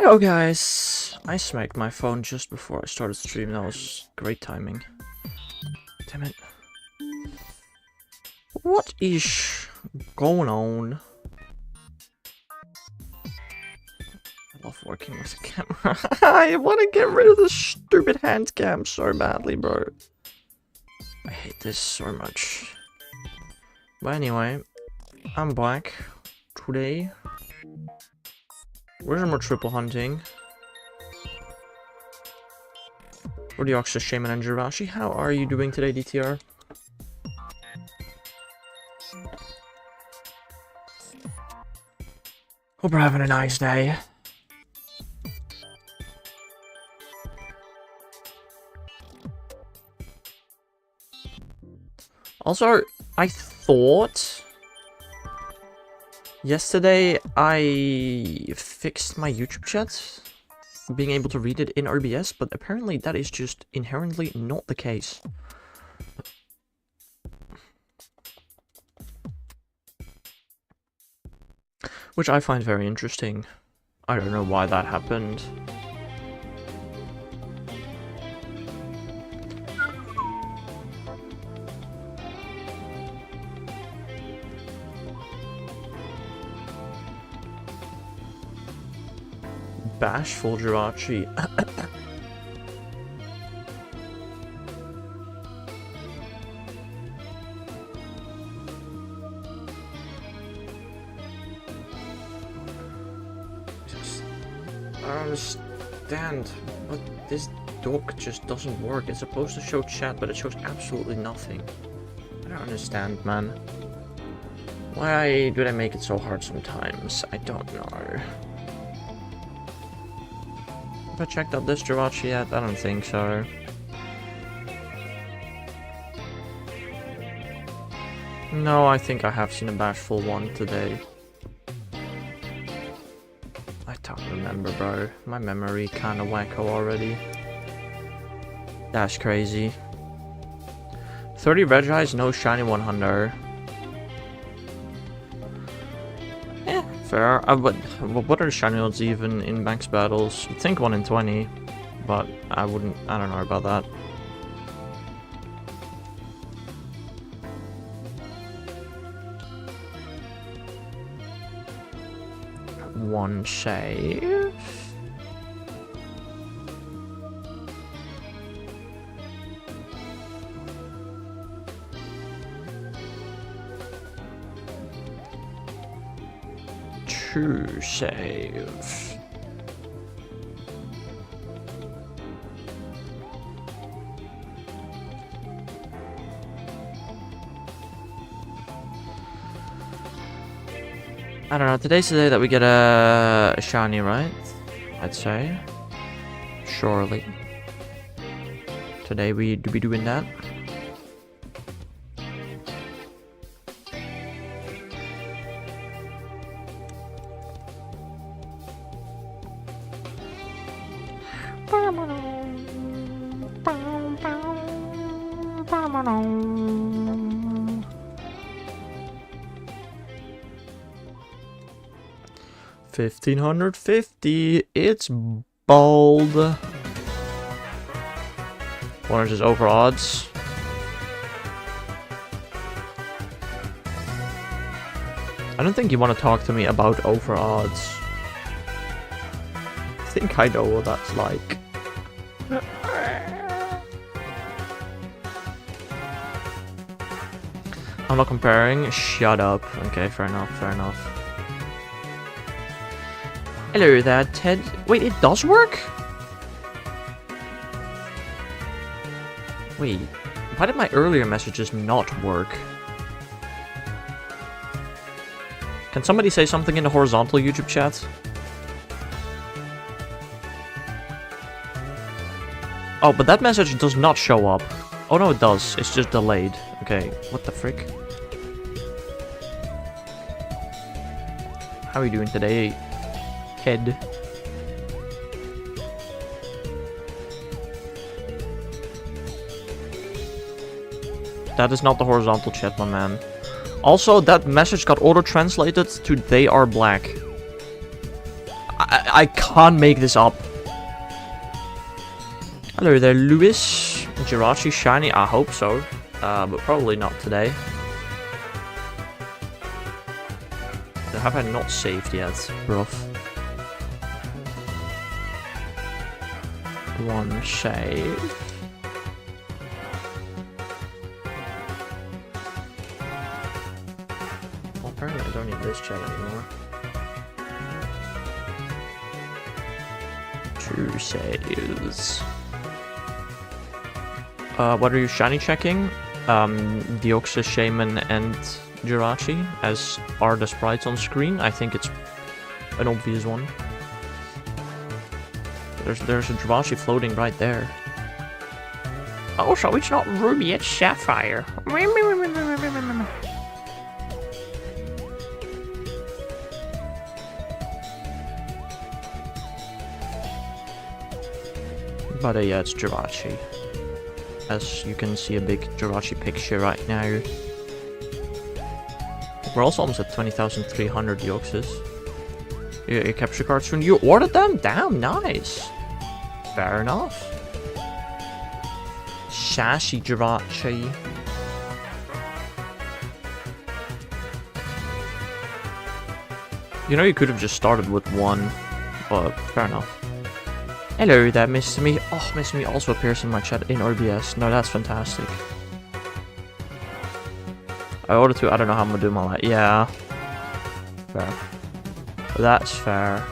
Yo guys, I smacked my phone just before I started streaming. That was great timing. Damn it. What is going on? I love working with a camera. I want to get rid of this stupid hand cam so badly, bro. I hate this so much. But anyway, I'm back today. We're more triple hunting. For the Oxus, Shaman, and Jirachi. How are you doing today, DTR? Hope you're having a nice day. Also, I thought yesterday I fixed my YouTube chat, being able to read it in OBS, but apparently that is just inherently not the case. Which I find very interesting. I don't know why that happened. Bashful Jirachi. I don't understand, but this dock just doesn't work. It's supposed to show chat, but it shows absolutely nothing. I don't understand, man. Why do they make it so hard sometimes? I don't know. Have I checked out this Jirachi yet? I don't think so. No, I think I have seen a bashful one today. I don't remember, bro. My memory kinda wacko already. That's crazy. 30 red eyes, no shiny 100. Fair. But what are the shiny odds even in Banks battles? I think 1 in 20, but I don't know about that. One save. Two saves. I don't know, today's the day that we get a shiny, right? I'd say. Surely. Today we be doing that. $1,550. It's bold. One is just over odds. I don't think you want to talk to me about over odds. I think I know what that's like. I'm not comparing. Shut up. Okay, fair enough, fair enough. Hello there, Ted. Wait, it does work? Wait, why did my earlier messages not work? Can somebody say something in the horizontal YouTube chat? Oh, but that message does not show up. Oh no, it does. It's just delayed. Okay, what the frick? How are you doing today, Ted? That is not the horizontal chat, my man. Also, that message got auto-translated to "they are black." I can't make this up. Hello there, Lewis. Jirachi shiny? I hope so. But probably not today. Have I not saved yet? Rough. One save. Well, apparently I don't need this chat anymore. 2 saves. What are you shiny checking? Deoxys, Shaman, and Jirachi, as are the sprites on screen. I think it's an obvious one. There's a Jirachi floating right there. Oh, so it's not Ruby, it's Sapphire. But yeah, it's Jirachi. As you can see, a big Jirachi picture right now. We're also almost at 20,300 Deoxys. Your capture cards soon. You ordered them? Damn, nice. Fair enough. Sassy Jirachi. You know, you could have just started with 1, but fair enough. Hello there, Mr. Me. Oh, Mr. Me also appears in my chat in OBS. No, that's fantastic. I ordered 2. I don't know how I'm gonna do my life. Yeah. Fair. That's fair.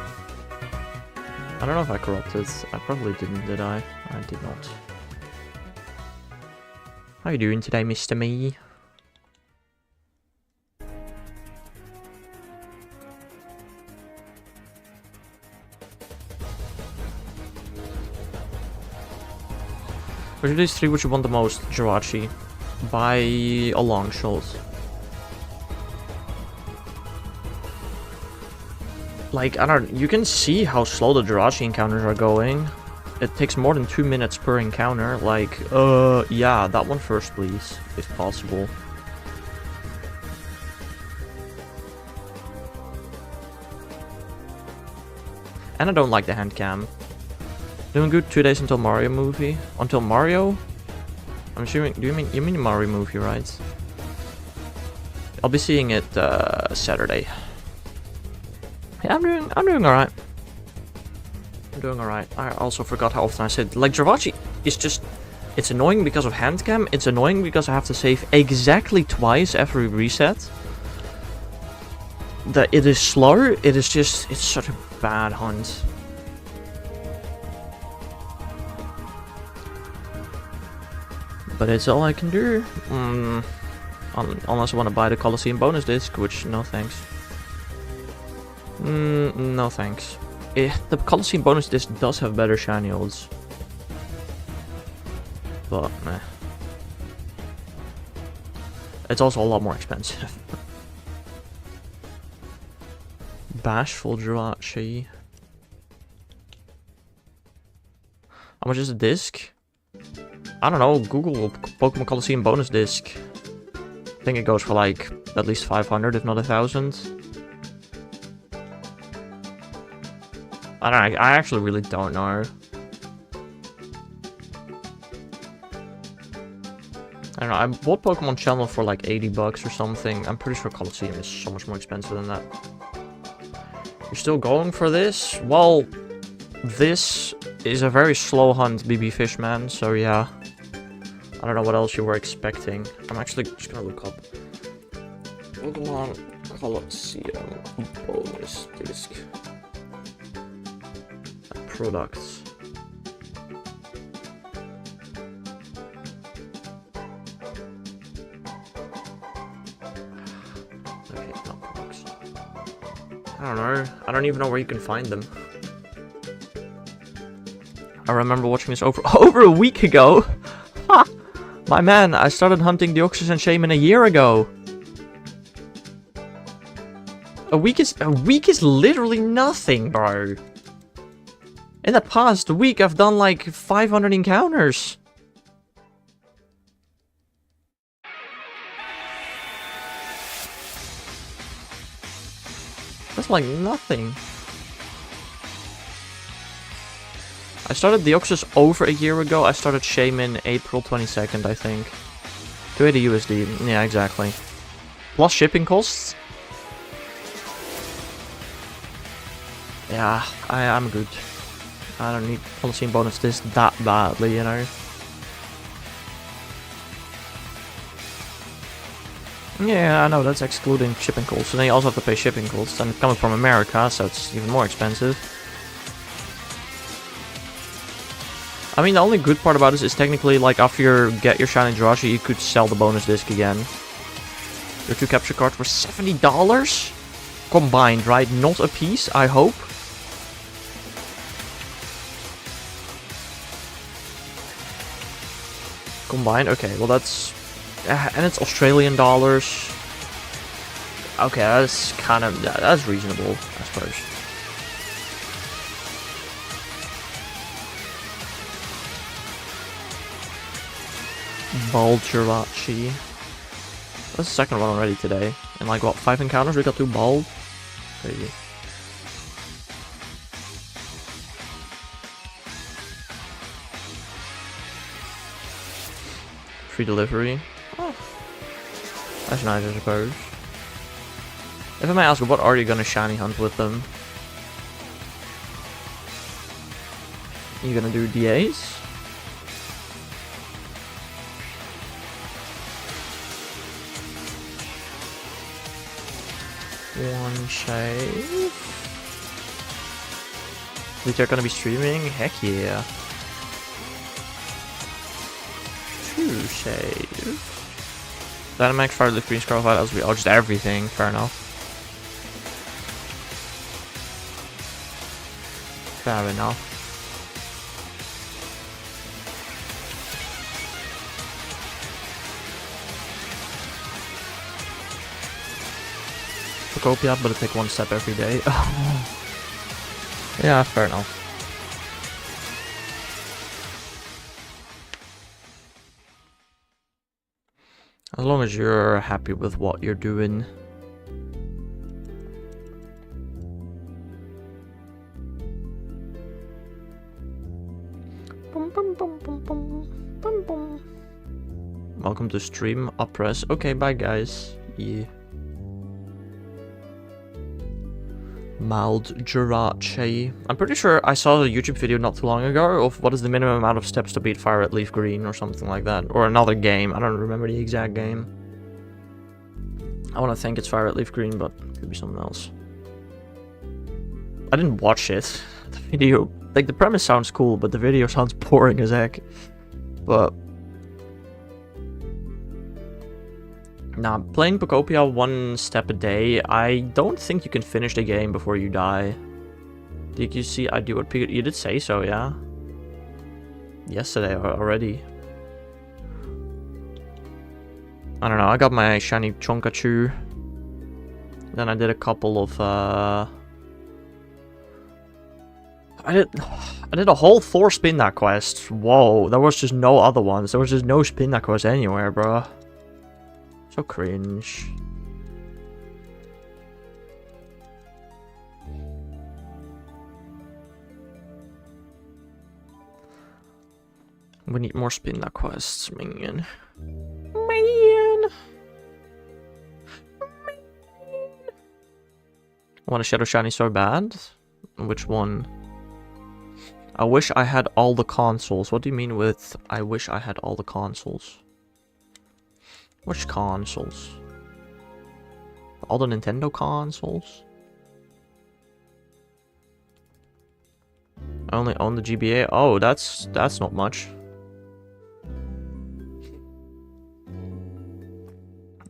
I don't know if I corrupted. I probably didn't, did I? I did not. How you doing today, Mr. Me? Which of these 3 would you want the most, Jirachi? By a long shot. Like, I don't... You can see how slow the Jirachi encounters are going. It takes more than 2 minutes per encounter. Like, yeah, that one first, please, if possible. And I don't like the hand cam. Doing good. 2 days until Mario movie. Until Mario? I'm assuming. You mean Mario movie, right? I'll be seeing it Saturday. Yeah, I'm doing alright. I'm doing alright. I also forgot how often I said, like, Jirachi is just... It's annoying because of hand cam. It's annoying because I have to save exactly twice every reset. That it is slow. It is just... It's such a bad hunt. But it's all I can do. Unless I want to buy the Colosseum bonus disc, which, no thanks. No thanks. The Colosseum bonus disc does have better shiny odds. But, meh. It's also a lot more expensive. Bashful Jirachi. How much is a disc? I don't know, Google Pokemon Colosseum bonus disc. I think it goes for like at least 500, if not 1,000. I don't know, I actually really don't know. I don't know, I bought Pokemon Channel for like 80 bucks or something. I'm pretty sure Colosseum is so much more expensive than that. You're still going for this? Well, this is a very slow hunt, BB Fishman, so yeah. I don't know what else you were expecting. I'm actually just gonna look up Pokemon Colosseum bonus disc products. Okay, not products. I don't know. I don't even know where you can find them. I remember watching this over a week ago. Ha! My man, I started hunting Deoxys and Shaman a year ago. A week is literally nothing, bro. In the past week, I've done like 500 encounters. That's like nothing. I started Deoxys over a year ago. I started Shaman April 22nd, I think. 280 USD. Yeah, exactly. Plus shipping costs. Yeah, I'm good. I don't need Holocene bonus this that badly, you know. Yeah, I know, that's excluding shipping costs. And then you also have to pay shipping costs. And coming from America, so it's even more expensive. I mean, the only good part about this is technically, like, after you get your Shiny Jirachi, you could sell the bonus disc again. Your 2 capture cards were $70? Combined, right? Not a piece, I hope. Combined? Okay, well that's... and it's Australian dollars. Okay, that's kind of... that's reasonable, I suppose. Bald Jirachi. That's the second one already today. In like, what, 5 encounters we got 2 bald? Crazy. Free delivery. Oh. That's nice, I suppose. If I may ask, what are you gonna shiny hunt with them? You gonna do DAs? One shave. Wait, you're gonna be streaming? Heck yeah. 2 shave. Dynamax, Fire, Lift, Green, Scroll, Fight, LSB. Oh, just everything. Fair enough. Fair enough. Photopia, but it take 1 step every day. Yeah, fair enough. As long as you're happy with what you're doing. Welcome to stream, Uppress. Okay, bye guys. Yeah. Mild Jirachi. I'm pretty sure I saw a YouTube video not too long ago of what is the minimum amount of steps to beat Fire at Leaf Green or something like that. Or another game. I don't remember the exact game. I want to think it's Fire at Leaf Green, but it could be something else. I didn't watch it. The video, like, the premise sounds cool, but the video sounds boring as heck. But nah, playing Pokopia 1 step a day, I don't think you can finish the game before you die. Did you see I do what Pikachu... You did say so, yeah? Yesterday already. I don't know, I got my shiny Chonkachu. Then I did a couple of... I did a whole 4 spin that quest. Whoa, there was just no other ones. There was just no spin that quest anywhere, bro. So cringe. We need more spin quests, man. I want a Shadow Shiny so bad. Which one? I wish I had all the consoles. What do you mean with I wish I had all the consoles? Which consoles? All the Nintendo consoles? I only own the GBA. Oh, that's not much.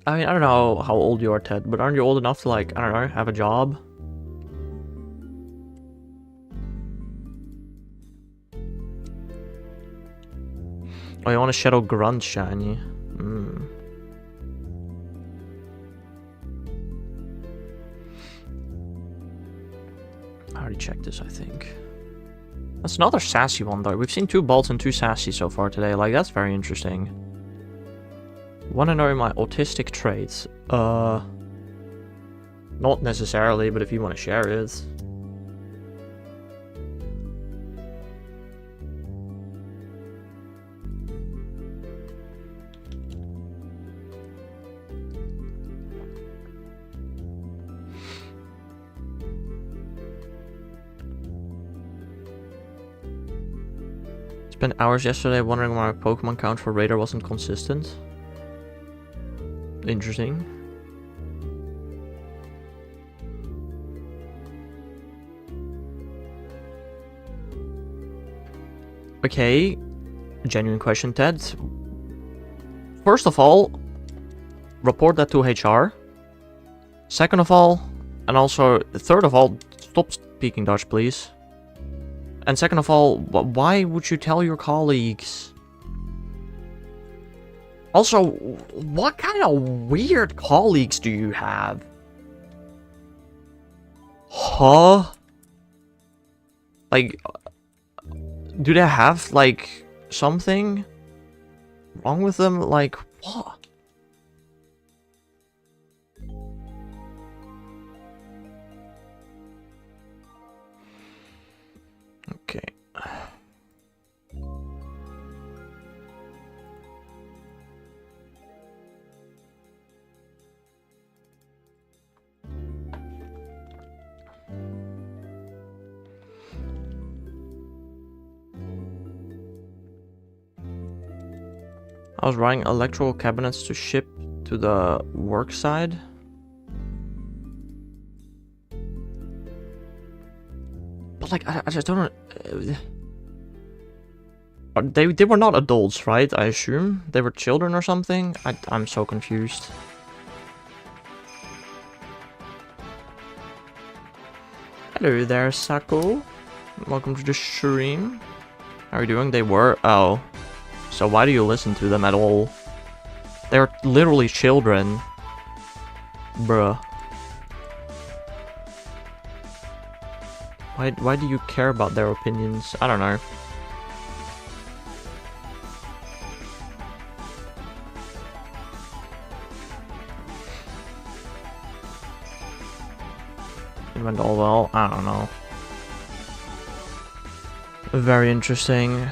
I mean, I don't know how old you are, Ted, but aren't you old enough to, like, I don't know, have a job? Oh, you want a Shadow Grunt shiny? Hmm. I already checked this, I think. That's another sassy one, though. We've seen 2 Bolts and 2 sassy so far today. Like, that's very interesting. Want to know my autistic traits? Not necessarily, but if you want to share it. Spent hours yesterday wondering why my Pokemon count for Radar wasn't consistent. Interesting. Okay, genuine question, Ted. First of all, report that to HR. Second of all, and also third of all, stop speaking Dutch, please. And second of all, why would you tell your colleagues? Also, what kind of weird colleagues do you have? Huh? Like, do they have, like, something wrong with them? Like, what? Okay. I was writing electrical cabinets to ship to the work side. But like, I just don't know. They were not adults, right? I assume they were children or something. I'm so confused. Hello there, Sako. Welcome to the stream. How are you doing? They were. Oh. So why do you listen to them at all? They're literally children. Bruh. Why do you care about their opinions? I don't know. It went all well. I don't know. Very interesting.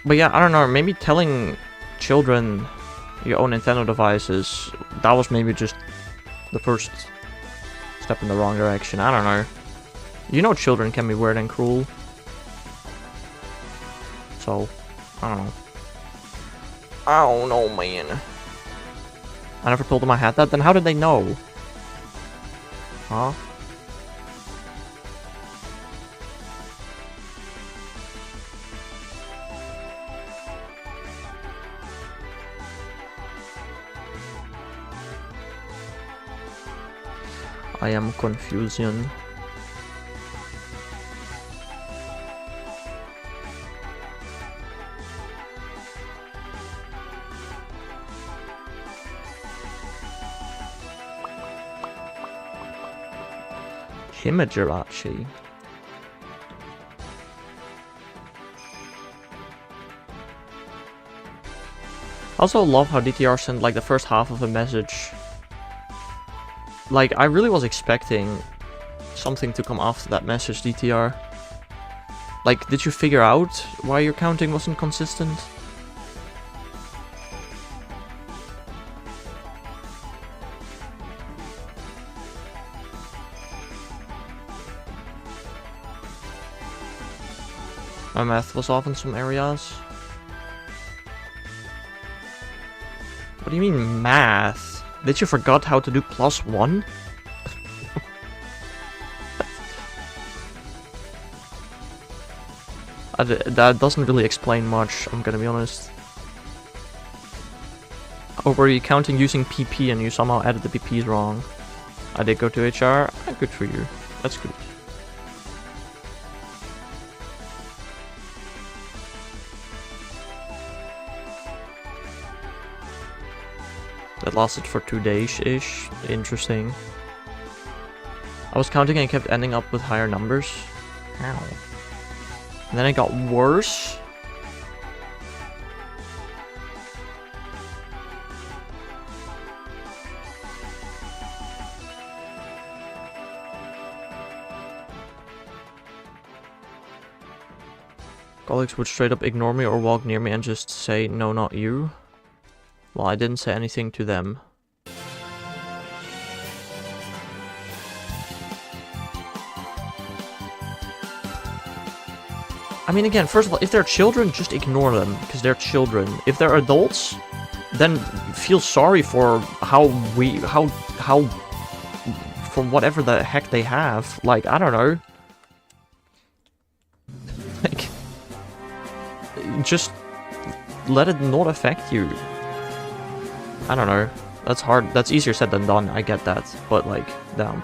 But yeah, I don't know, maybe telling children your own Nintendo devices, that was maybe just the first step in the wrong direction. I don't know. You know children can be weird and cruel. So, I don't know. I don't know, man. I never told them I had that, then how did they know? Huh? I am confusion. Himajirachi. I also love how DTR sent like the first half of a message. Like, I really was expecting something to come after that message, DTR. Like, did you figure out why your counting wasn't consistent? My math was off in some areas. What do you mean, math? Did you forgot how to do +1? That doesn't really explain much, I'm gonna be honest. Or were you counting using PP and you somehow added the PPs wrong? I did go to HR. Good for you. That's good. That lasted for 2 days-ish. Interesting. I was counting and I kept ending up with higher numbers. Ow. And then it got worse. Colleagues would straight up ignore me or walk near me and just say, "No, not you." Well, I didn't say anything to them. I mean, again, first of all, if they're children, just ignore them, because they're children. If they're adults, then feel sorry for from whatever the heck they have. Like, I don't know. Like, just let it not affect you. I don't know. That's hard. That's easier said than done. I get that. But, like, damn.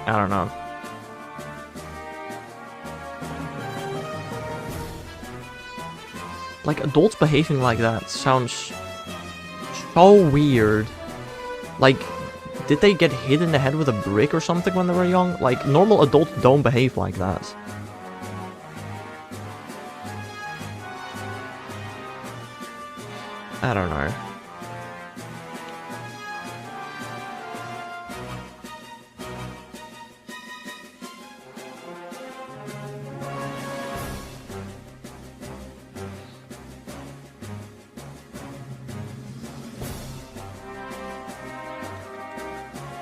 I don't know. Like, adults behaving like that sounds so weird. Like, did they get hit in the head with a brick or something when they were young? Like, normal adults don't behave like that. I don't know.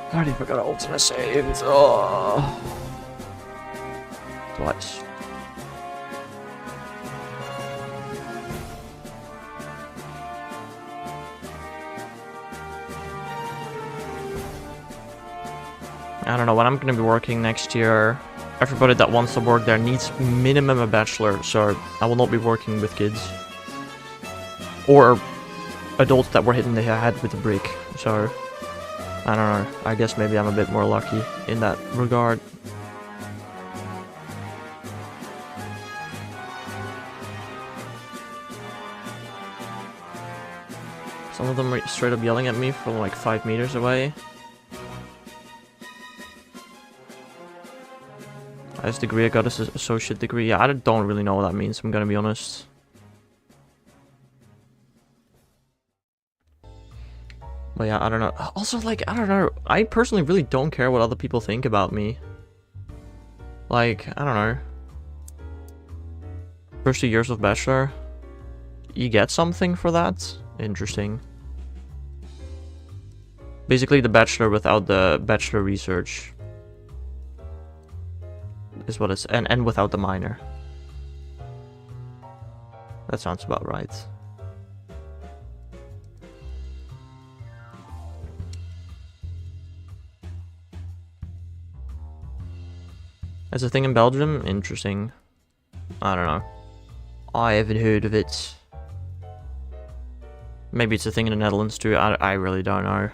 I already forgot ultimate saved. Oh. Twice. I don't know when I'm going to be working next year. Everybody that wants to work there needs minimum a bachelor, so I will not be working with kids. Or adults that were hit in the head with a brick, so I don't know. I guess maybe I'm a bit more lucky in that regard. Some of them are straight up yelling at me from like 5 meters away. Highest degree, I got an associate degree. Yeah, I don't really know what that means, I'm gonna be honest. But yeah, I don't know. Also, like, I don't know. I personally really don't care what other people think about me. Like, I don't know. First 2 years of bachelor. You get something for that? Interesting. Basically the bachelor without the bachelor research. Is what it's... And without the minor. That sounds about right. As a thing in Belgium? Interesting. I don't know. I haven't heard of it. Maybe it's a thing in the Netherlands too. I really don't know.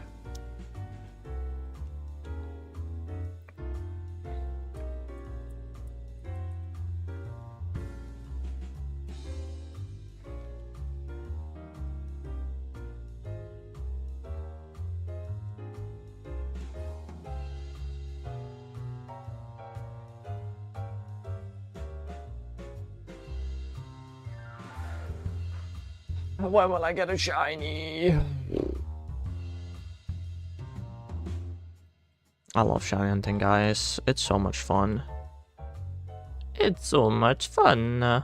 When will I get a shiny? I love shiny hunting, guys. It's so much fun. It's so much fun.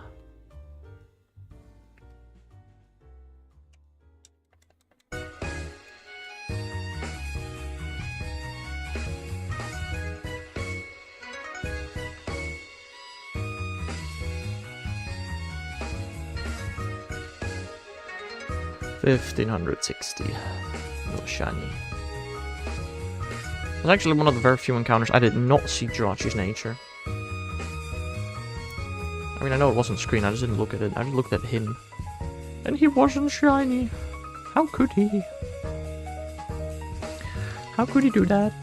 1560. No shiny. It's actually one of the very few encounters I did not see Jirachi's nature. I mean, I know it wasn't screen, I just didn't look at it. I just looked at him. And he wasn't shiny. How could he? How could he do that?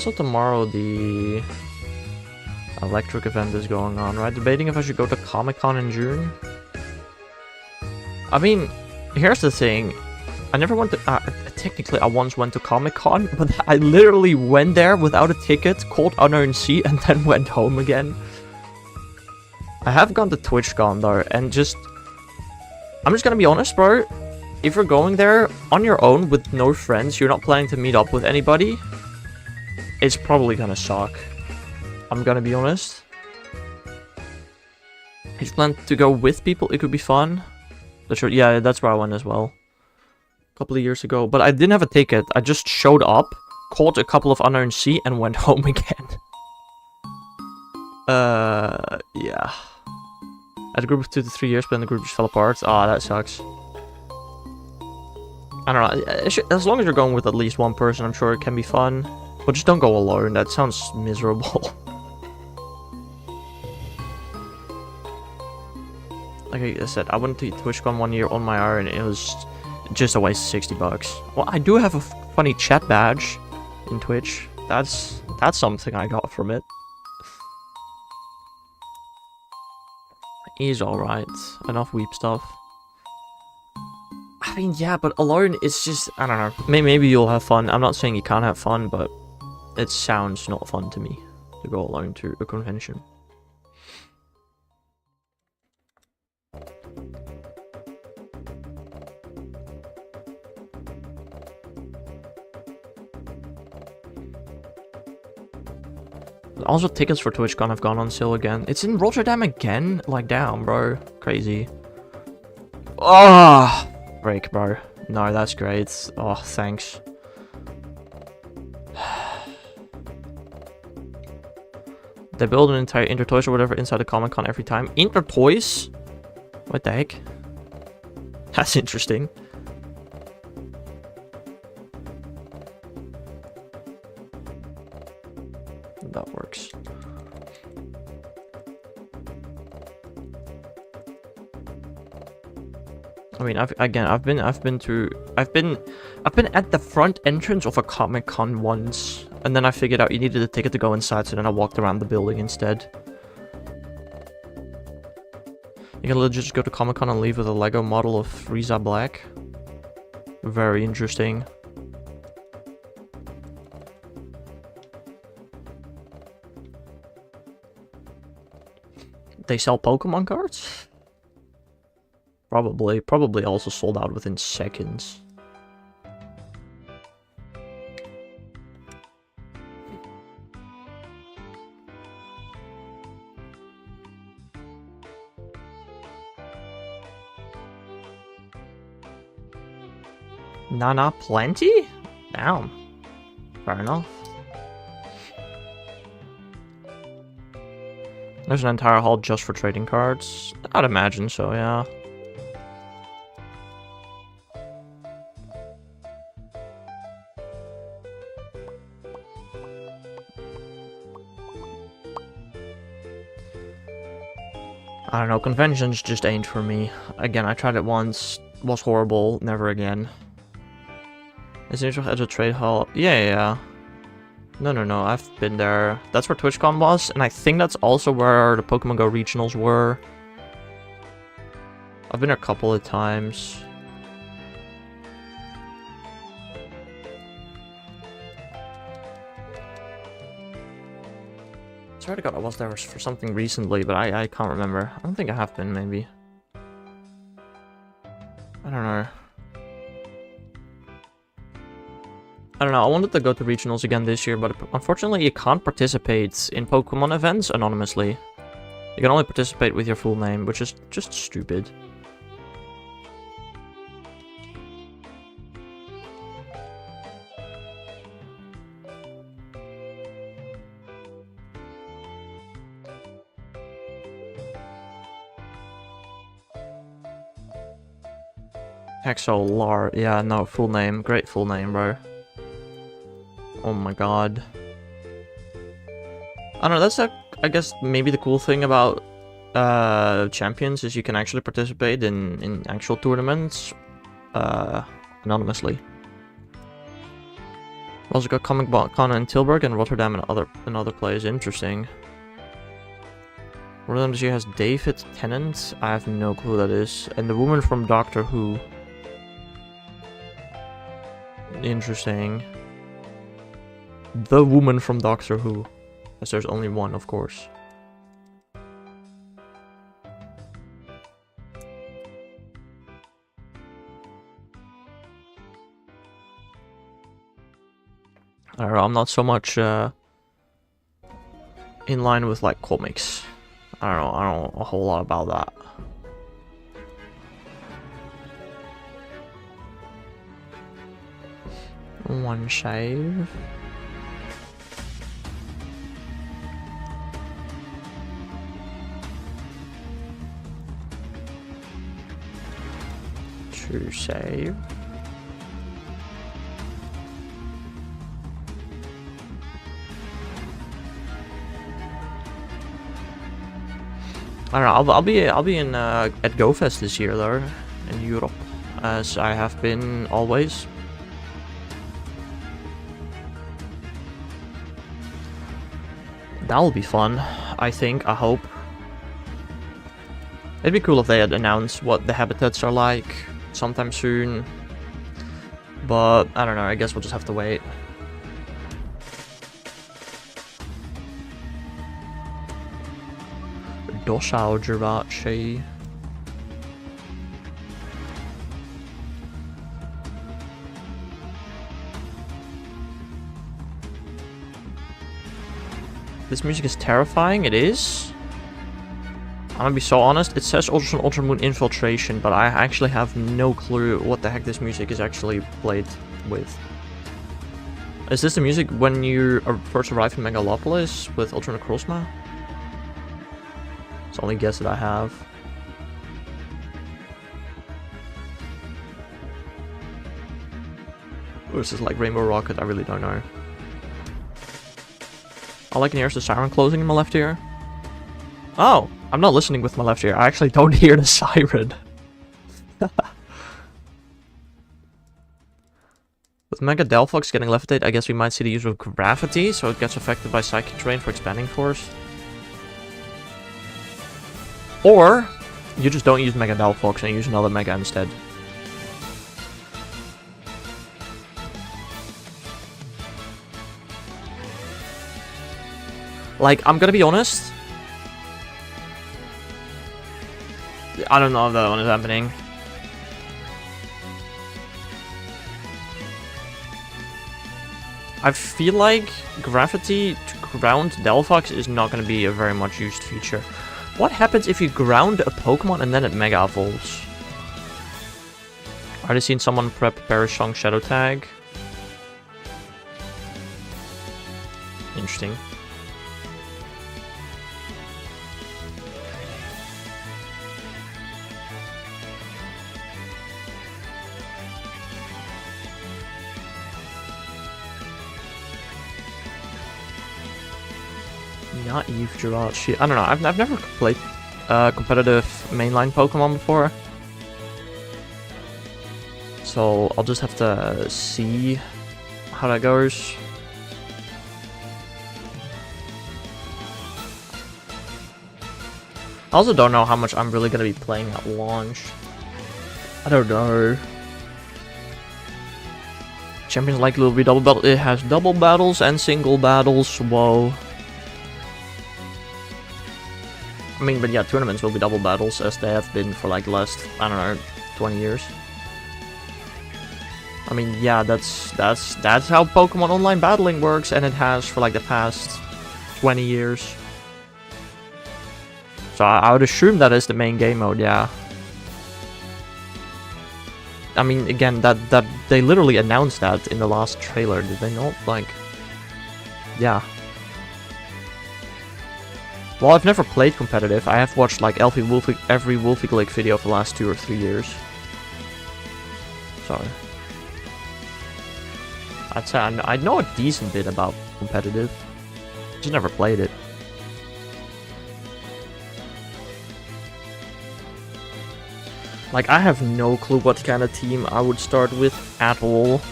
Also tomorrow the electric event is going on, right? Debating if I should go to Comic-Con in June. I mean, here's the thing. I never went to... technically, I once went to Comic-Con, but I literally went there without a ticket, called Unknown Sea, and then went home again. I have gone to TwitchCon, though, and just... I'm just gonna be honest, bro. if you're going there on your own with no friends, you're not planning to meet up with anybody, it's probably gonna suck. I'm gonna be honest. If you plan to go with people, it could be fun. But sure, yeah, that's where I went as well. A couple of years ago. But I didn't have a ticket. I just showed up, caught a couple of unknown sea, and went home again. Yeah. I had a group of 2 to 3 years, but then the group just fell apart. Ah, that sucks. I don't know. As long as you're going with at least one person, I'm sure it can be fun. But just don't go alone. That sounds miserable. Like I said, I went to TwitchCon 1 year on my own, and it was just a waste of 60 bucks. Well, I do have a funny chat badge in Twitch. That's something I got from it. He's alright. Enough weep stuff. I mean, yeah, but alone, it's just, I don't know. Maybe you'll have fun. I'm not saying you can't have fun, but it sounds not fun to me to go alone to a convention. Also, tickets for TwitchCon have gone on sale again. It's in Rotterdam again? Like, damn, bro. Crazy. Oh, break, bro. No, that's great. Oh, thanks. They build an entire Intertoys or whatever inside the Comic-Con every time. Intertoys? What the heck? That's interesting. That works. I mean, I've been at the front entrance of a Comic-Con once, and then I figured out you needed a ticket to go inside, so then I walked around the building instead. You can legit just go to Comic-Con and leave with a Lego model of Frieza Black. Very interesting. They sell Pokemon cards? Probably also sold out within seconds. Nana plenty? Damn. Fair enough. There's an entire hall just for trading cards. I'd imagine so, yeah. I don't know, conventions just ain't for me. Again, I tried it once, was horrible, never again. Is it as a trade hall? Yeah. No, I've been there. That's where TwitchCon was, and I think that's also where the Pokemon Go regionals were. I've been there a couple of times. I swear to God I was there for something recently, but I can't remember. I don't think I have been, maybe. I don't know. I don't know, I wanted to go to regionals again this year, but unfortunately you can't participate in Pokemon events anonymously. You can only participate with your full name, which is just stupid. Hexolar, yeah, no, full name. Great full name, bro. Oh my god. I don't know, that's I guess maybe the cool thing about Champions is you can actually participate in actual tournaments anonymously. Also got Comic Con in Tilburg and Rotterdam and other places. Interesting. One of them she has David Tennant. I have no clue who that is. And the woman from Doctor Who. Interesting. The woman from Doctor Who. As there's only one, of course. I don't know, I'm not so much in line with like comics. I don't know a whole lot about that. One save. Two save. I don't know. I'll be in at GoFest this year though, in Europe, as I have been always. That'll be fun, I think, I hope. It'd be cool if they had announced what the habitats are like sometime soon. But, I don't know, I guess we'll just have to wait. Docile Jirachi. This music is terrifying, it is. I'm gonna be so honest, it says Ultra Moon Infiltration, but I actually have no clue what the heck this music is actually played with. Is this the music when you first arrive in Megalopolis with Ultra Necrozma? It's the only guess that I have. Or is this like Rainbow Rocket? I really don't know. All I can hear is the siren closing in my left ear. Oh, I'm not listening with my left ear. I actually don't hear the siren. With Mega Delphox getting levitate, I guess we might see the use of gravity, so it gets affected by Psychic Terrain for expanding force. Or, you just don't use Mega Delphox and use another Mega instead. Like, I'm gonna be honest. I don't know if that one is happening. I feel like gravity to ground Delphox is not going to be a very much used feature. What happens if you ground a Pokemon and then it Mega Evolves? Already seen someone prep Parashong Shadow Tag. Interesting. Naive Jirachi. I don't know. I've never played competitive mainline Pokemon before, so I'll just have to see how that goes. I also don't know how much I'm really gonna be playing at launch. I don't know. Champions likely will be double battle. It has double battles and single battles. Whoa. I mean, but yeah, tournaments will be double battles, as they have been for like the last, I don't know, 20 years. I mean, yeah, that's how Pokemon Online battling works, and it has for like the past 20 years. So I would assume that is the main game mode, yeah. I mean, again, that they literally announced that in the last trailer, did they not? Like, yeah. Well, I've never played competitive. I have watched like every Wolfie Lake video for the last 2 or 3 years. So I'd say I know a decent bit about competitive. Just never played it. Like, I have no clue what kind of team I would start with at all.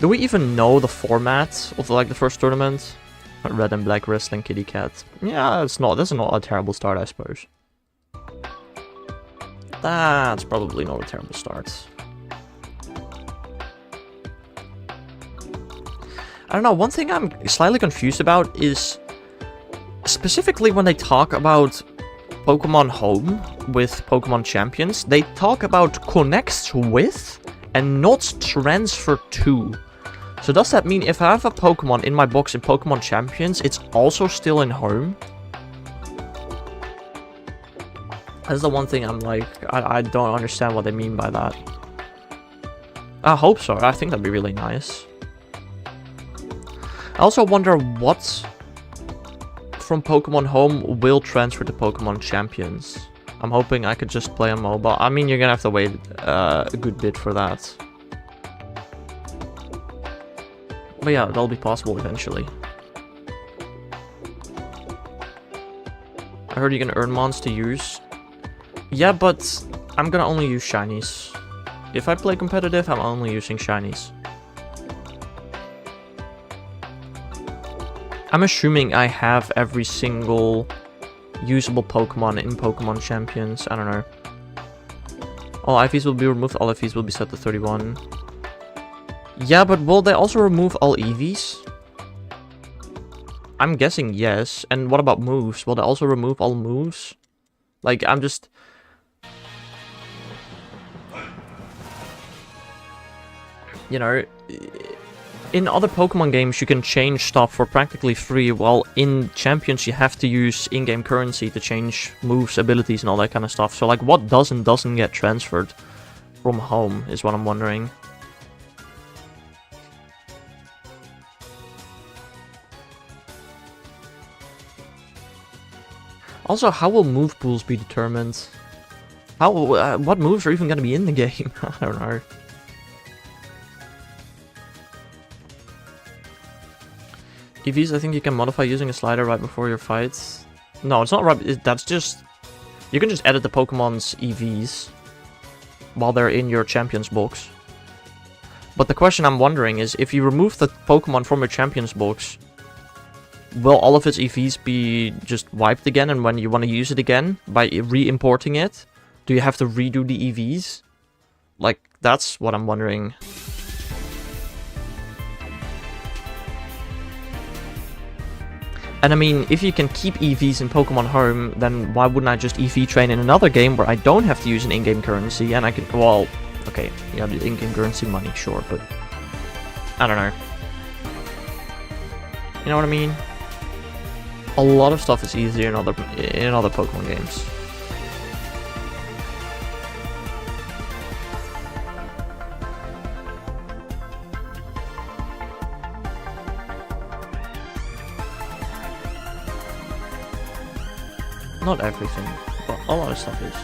Do we even know the format of like the first tournament? Red and Black Wrestling Kitty Cat. Yeah, that's not a terrible start, I suppose. That's probably not a terrible start. I don't know, one thing I'm slightly confused about is specifically when they talk about Pokemon Home with Pokemon Champions, they talk about connects with and not transfer to. So does that mean if I have a Pokemon in my box in Pokemon Champions, it's also still in home? That's the one thing I'm like, I don't understand what they mean by that. I hope so. I think that'd be really nice. I also wonder what from Pokemon Home will transfer to Pokemon Champions. I'm hoping I could just play on mobile. I mean, you're gonna have to wait a good bit for that. But yeah, that'll be possible eventually. I heard you can earn mons to use. Yeah, but I'm gonna only use shinies. If I play competitive, I'm only using shinies. I'm assuming I have every single usable Pokemon in Pokemon Champions. I don't know. All IVs will be removed. All IVs will be set to 31. Yeah, but will they also remove all EVs? I'm guessing yes. And what about moves? Will they also remove all moves? Like, I'm just... You know, in other Pokemon games you can change stuff for practically free, while in Champions you have to use in-game currency to change moves, abilities and all that kind of stuff. So like, what does and doesn't get transferred from home is what I'm wondering. Also, how will move pools be determined? How, what moves are even going to be in the game? I don't know. EVs, I think you can modify using a slider right before your fights. No, it's not right. That's just... You can just edit the Pokemon's EVs while they're in your Champions box. But the question I'm wondering is, if you remove the Pokemon from your Champions box, will all of its EVs be just wiped again, and when you want to use it again, by re-importing it, do you have to redo the EVs? Like, that's what I'm wondering. And I mean, if you can keep EVs in Pokemon Home, then why wouldn't I just EV train in another game where I don't have to use an in-game currency, and I can, well, okay, yeah, the in-game currency money, sure, but I don't know. You know what I mean? A lot of stuff is easier in other Pokemon games. Not everything, but a lot of stuff is.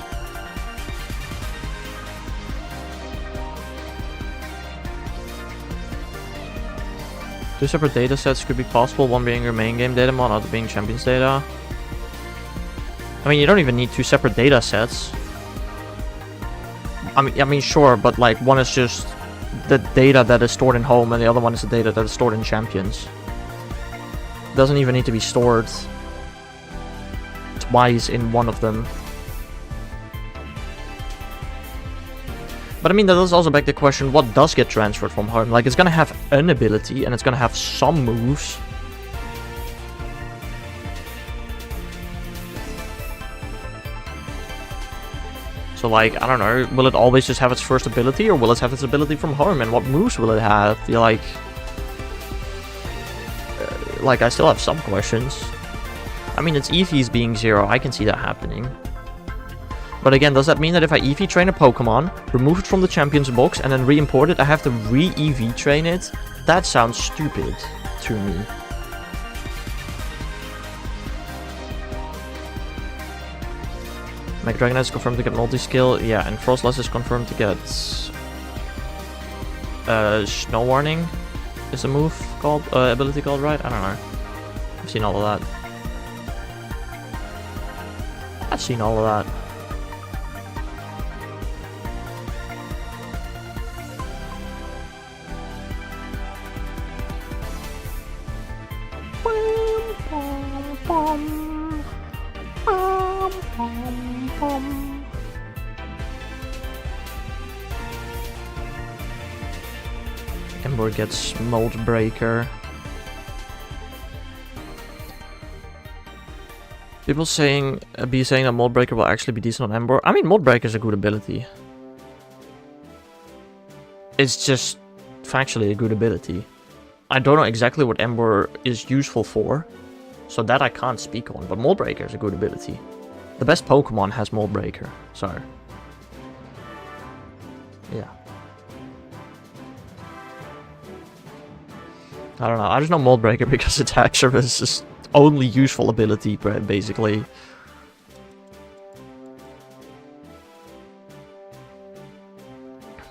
Two separate data sets could be possible, one being your main game data mod, other being Champions data. I mean, you don't even need two separate data sets. I mean, sure, but like, one is just the data that is stored in Home, and the other one is the data that is stored in Champions. It doesn't even need to be stored twice in one of them. But I mean, that does also beg the question, what does get transferred from Home? Like, it's gonna have an ability, and it's gonna have some moves. So like, I don't know, will it always just have its first ability, or will it have its ability from Home, and what moves will it have? You're like, I still have some questions. I mean, it's EVs being 0, I can see that happening. But again, does that mean that if I EV train a Pokemon, remove it from the Champions box, and then re-import it, I have to re-EV train it? That sounds stupid to me. Mega Dragonite is confirmed to get multi-skill, yeah, and Frostlass is confirmed to get... Snow Warning is a move called, ability called, right? I don't know. I've seen all of that. I've seen all of that. Ember gets Mold Breaker. People saying that Mold Breaker will actually be decent on Ember. I mean, Mold Breaker is a good ability. It's just factually a good ability. I don't know exactly what Ember is useful for, so that I can't speak on, but Mold Breaker is a good ability. The best Pokemon has Mold Breaker, so... yeah. I don't know, I just know Mold Breaker because it's Haxorus' only useful ability, basically.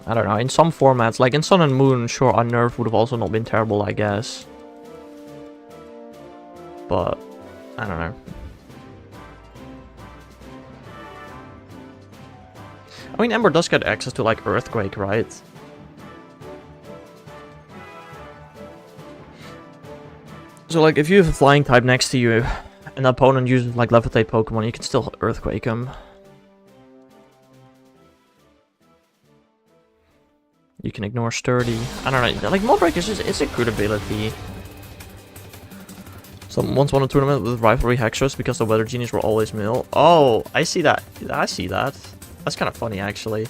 I don't know, in some formats, like in Sun and Moon, sure, Unnerve would have also not been terrible, I guess. But, I don't know. I mean, Ember does get access to, like, Earthquake, right? So, like, if you have a Flying type next to you, and the opponent uses, like, Levitate Pokemon, you can still Earthquake him. You can ignore Sturdy. I don't know, like, Mold Breaker is a good ability. Someone once won a tournament with Rivalry Haxorus because the Weather Genies were always mill. Oh, I see that. I see that. That's kind of funny, actually.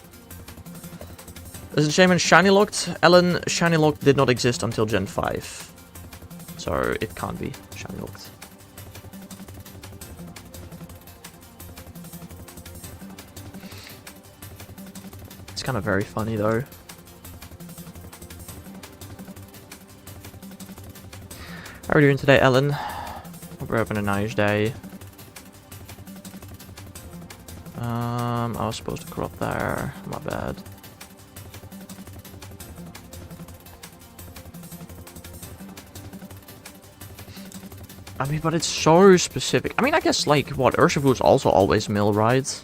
Is it Shaman Shiny Locked? Ellen, Shiny Locked did not exist until Gen 5. So, it can't be Shiny Locked. It's kind of very funny, though. How are we doing today, Ellen? Hope we're having a nice day. I was supposed to corrupt there. My bad. I mean, but it's so specific. I mean, I guess, like, what, Urshifu is also always mill, right?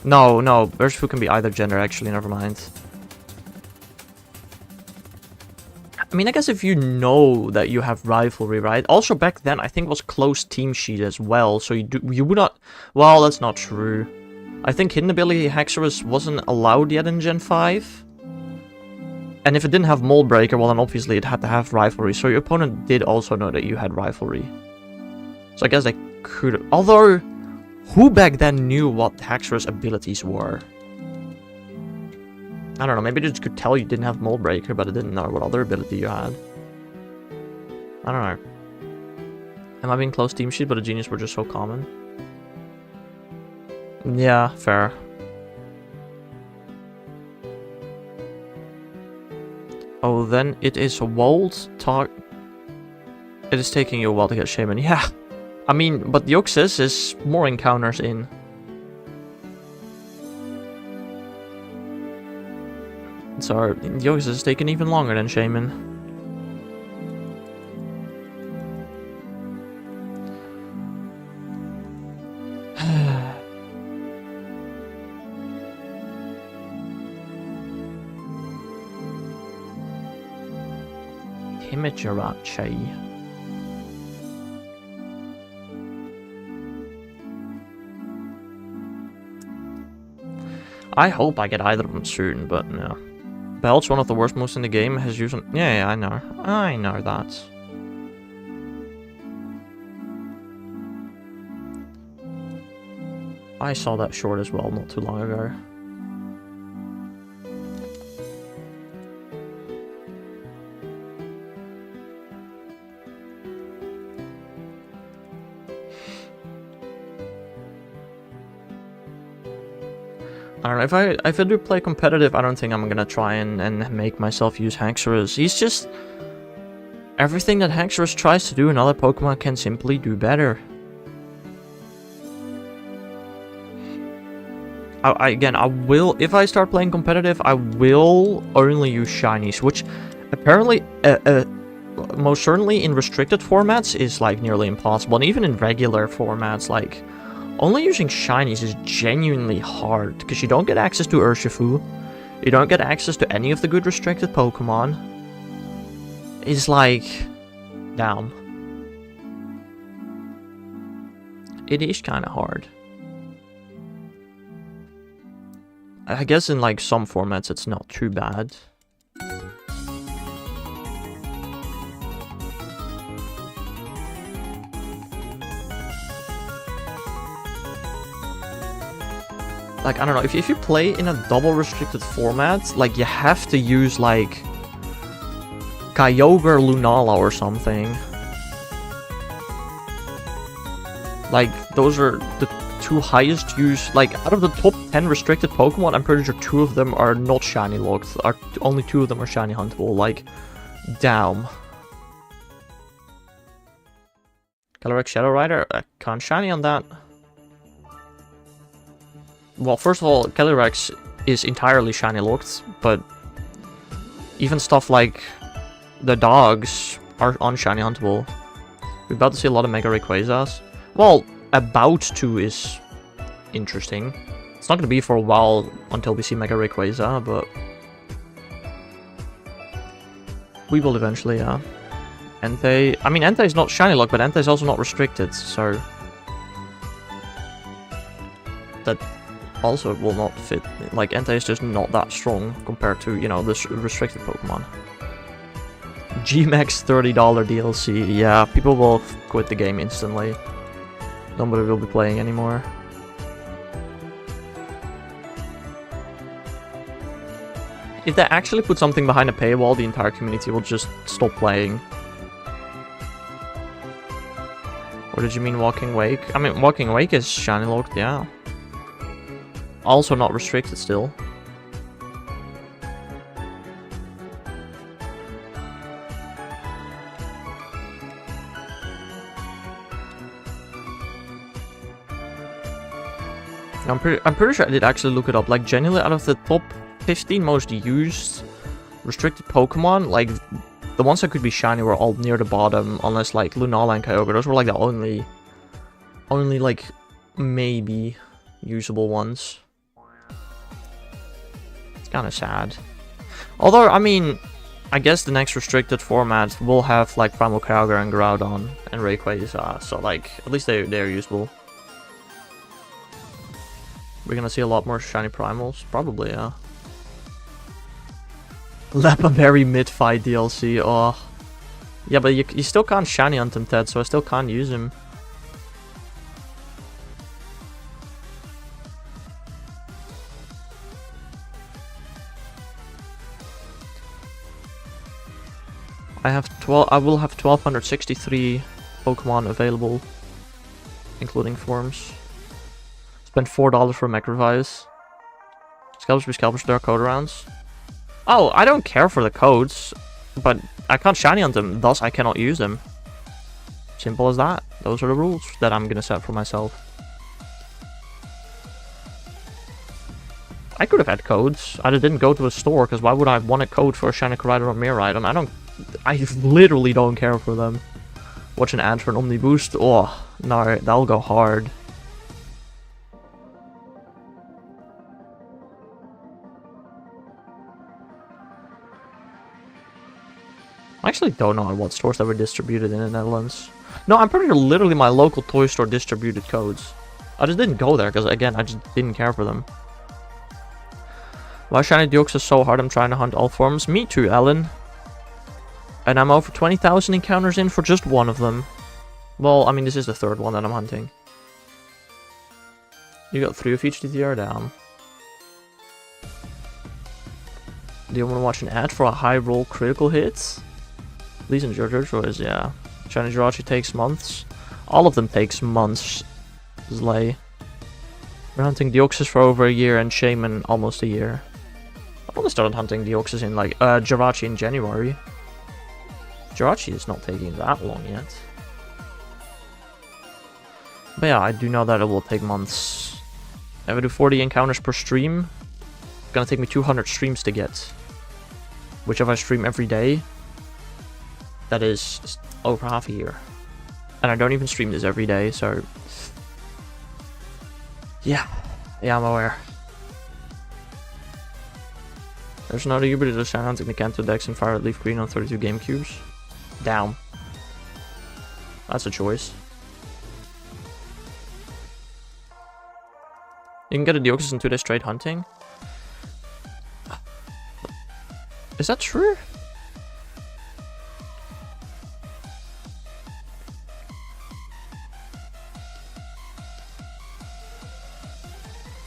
No, Urshifu can be either gender, actually, never mind. I mean, I guess if you know that you have Rivalry, right? Also, back then, I think it was closed team sheet as well, so you would not... Well, that's not true. I think Hidden Ability Haxorus wasn't allowed yet in Gen 5. And if it didn't have Mold Breaker, well, then obviously it had to have Rivalry, so your opponent did also know that you had Rivalry. So I guess they could have... Although, who back then knew what Haxorus abilities were? I don't know, maybe they just could tell you didn't have Mold Breaker, but it didn't know what other ability you had. I don't know. Am I being close team sheet, but the Genius were just so common? Yeah, fair. Oh, then it is a Wold talk. It is taking you a while to get Shaman. Yeah. I mean, but Deoxys is more encounters in. So, Deoxys is taking even longer than Shaman. Himijarachi. I hope I get either of them soon, but no. Belt's one of the worst moves in the game, has used... Yeah, I know. I know that. I saw that short as well not too long ago. I don't know, if I do play competitive, I don't think I'm gonna try and make myself use Haxorus. He's just... Everything that Haxorus tries to do, another Pokemon can simply do better. Again, I will... If I start playing competitive, I will only use Shinies, which apparently, most certainly in restricted formats is, like, nearly impossible. And even in regular formats, like... Only using Shinies is genuinely hard, because you don't get access to Urshifu, you don't get access to any of the good restricted Pokemon. It's like... Damn. It is kinda hard. I guess in like some formats it's not too bad. like, I don't know, if you play in a double restricted format, like, you have to use, like, Kyogre or Lunala or something. Like, those are the 2 highest used, like, out of the top 10 restricted Pokemon, I'm pretty sure 2 of them are not shiny locked. Only 2 of them are shiny huntable, like, damn. Calyrex Shadow Rider, I can't shiny on that. Well, first of all, Calyrex is entirely shiny locked, but even stuff like the dogs are unshiny huntable. We're about to see a lot of Mega Rayquazas. Well, about to is interesting. It's not going to be for a while until we see Mega Rayquaza, but we will eventually, yeah. Entei, I mean, Entei is not shiny locked, but Entei is also not restricted, so that also will not fit. Like, Entei is just not that strong compared to, you know, this restricted Pokemon. G-Max $30 DLC. Yeah, people will quit the game instantly. Nobody will be playing anymore. If they actually put something behind a paywall, the entire community will just stop playing. Or did you mean Walking Wake? I mean, Walking Wake is shiny locked, yeah. Also not restricted still. I'm pretty sure I did actually look it up. Like, genuinely, out of the top 15 most used restricted Pokemon, like, the ones that could be shiny were all near the bottom, unless, like, Lunala and Kyogre. Those were, like, the only, like, maybe usable ones. It's kind of sad. Although, I mean, I guess the next restricted format will have, like, Primal Kyogre and Groudon and Rayquaza, so, like, at least they're usable. We're gonna see a lot more shiny primals? Probably, yeah. Lapaberry mid-fight DLC, oh. Yeah, but you still can't shiny hunt him, Ted, so I still can't use him. I will have 1263 Pokemon available, including forms. Spent $4 for Mecravise. Scalpers, there are code rounds. Oh, I don't care for the codes, but I can't shiny on them, thus I cannot use them. Simple as that. Those are the rules that I'm gonna set for myself. I could have had codes. I just didn't go to a store, because why would I want a code for a shiny Koraidon or Miraidon? I literally don't care for them. Watch an ad for an Omni Boost? Oh, no, that'll go hard. I actually don't know what stores that were distributed in the Netherlands. No, I'm pretty sure literally my local toy store distributed codes. I just didn't go there because, again, I just didn't care for them. Why shiny Deoxys is so hard? I'm trying to hunt all forms. Me too, Ellen. And I'm over 20,000 encounters in for just one of them. Well, I mean, this is the third one that I'm hunting. You got 3 of each DTR down. Do you want to watch an ad for a high roll critical hit? Please enjoy your choice, yeah. Shiny Jirachi takes months. All of them takes months. Slay. We're hunting Deoxys for over a year and Shaman almost a year. I've only started hunting Deoxys in like Jirachi in January. Jirachi is not taking that long yet. But yeah, I do know that it will take months. If I do 40 encounters per stream, it's gonna take me 200 streams to get. Which if I stream every day, that is over half a year. And I don't even stream this every day, so... Yeah, I'm aware. There's another Uber that is hunting the Kanto Dex and Fire Leaf Green on 32 GameCubes. Down. That's a choice. You can get a Deoxys in 2 days straight hunting. Is that true?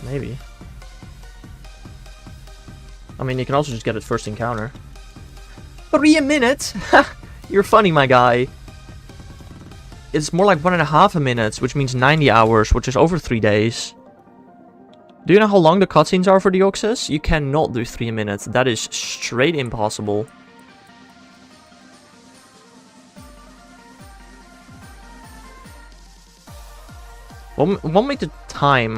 Maybe. I mean, you can also just get it first encounter. 3 minutes? You're funny, my guy. It's more like 1.5 minutes, which means 90 hours, which is over 3 days. Do you know how long the cutscenes are for the Oxus? You cannot do 3 minutes. That is straight impossible. Want me to time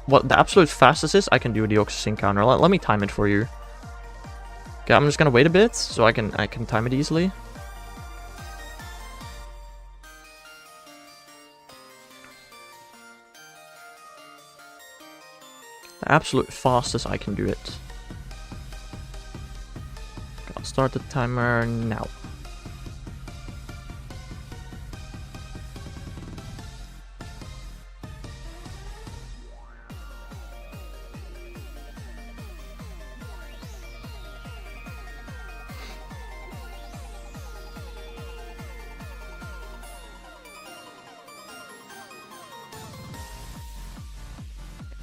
what the absolute fastest is I can do the Oxus encounter? Let me time it for you. Okay, I'm just gonna wait a bit so I can time it easily. The absolute fastest I can do it. I'll start the timer now.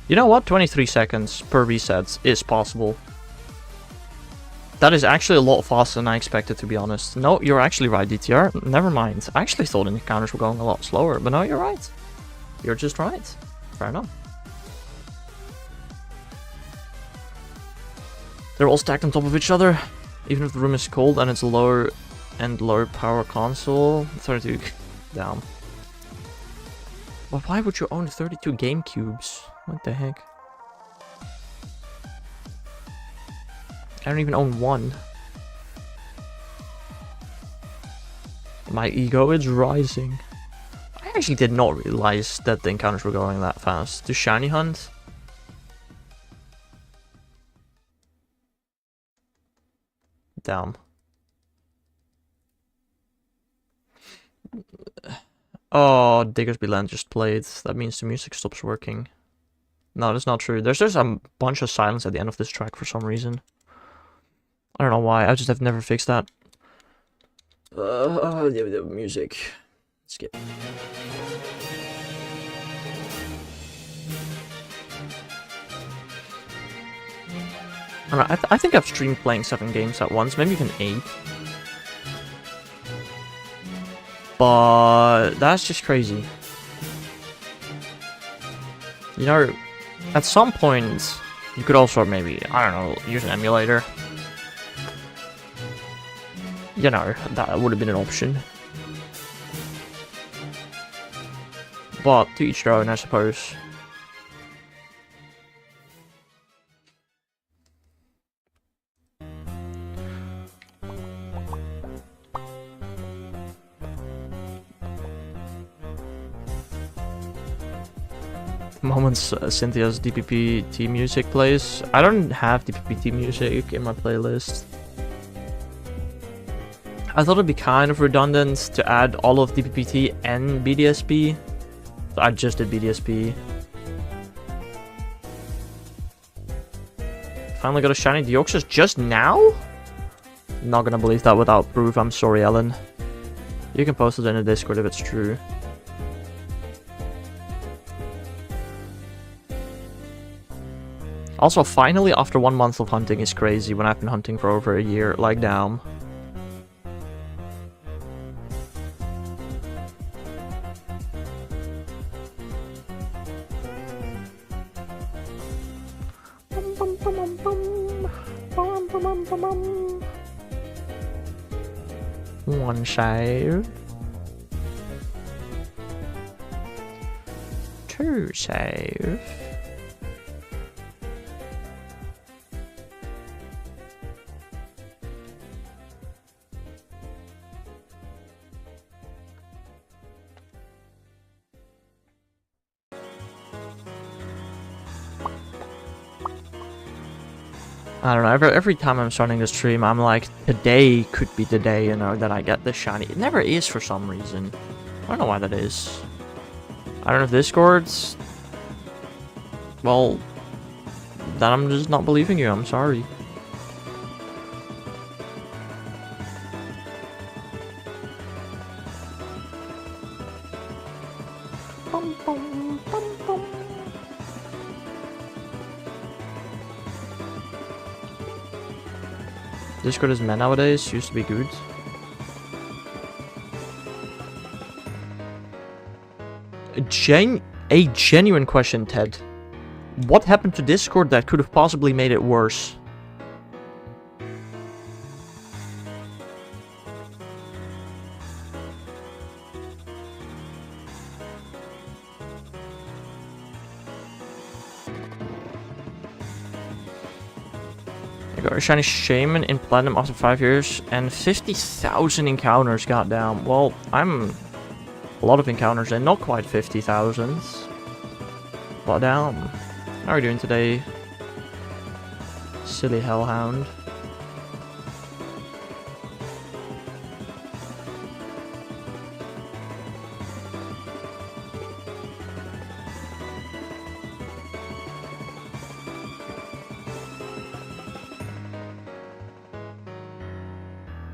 You know what? 23 seconds per reset is possible. That is actually a lot faster than I expected, to be honest. No, you're actually right, DTR. Never mind. I actually thought the encounters were going a lot slower, but no, you're right. You're just right. Fair enough. They're all stacked on top of each other. Even if the room is cold and it's a lower power console. 32 down. But why would you own 32 GameCubes? What the heck? I don't even own one. My ego is rising. I actually did not realize that the encounters were going that fast. To shiny hunt? Damn. Oh, Diggersby Land just played. That means the music stops working. No, that's not true. There's just a bunch of silence at the end of this track for some reason. I don't know why. I just have never fixed that. The music. Skip. I think I've streamed playing 7 games at once, maybe even 8. But that's just crazy. You know, at some point, you could also maybe, I don't know, use an emulator. You know, that would have been an option. But to each their own, I suppose. Moments Cynthia's DPPT music plays. I don't have DPPT music in my playlist. I thought it'd be kind of redundant to add all of DPPT and BDSP. So I just did BDSP. Finally got a shiny Deoxys just now? Not gonna believe that without proof. I'm sorry, Ellen. You can post it in the Discord if it's true. Also, finally, after 1 month of hunting is crazy when I've been hunting for over a year. Like, damn. One save. 2 save. I don't know, every time I'm starting this stream, I'm like, today could be the day, you know, that I get this shiny. It never is for some reason. I don't know why that is. I don't know if Discord's... Well, then I'm just not believing you, I'm sorry. Discord is meh nowadays. Used to be good. A genuine question, Ted. What happened to Discord that could have possibly made it worse? I got a shiny shaman in platinum after 5 years and 50,000 encounters. Goddamn. Well, I'm a lot of encounters and not quite 50,000. But damn. How are you doing today? Silly hellhound.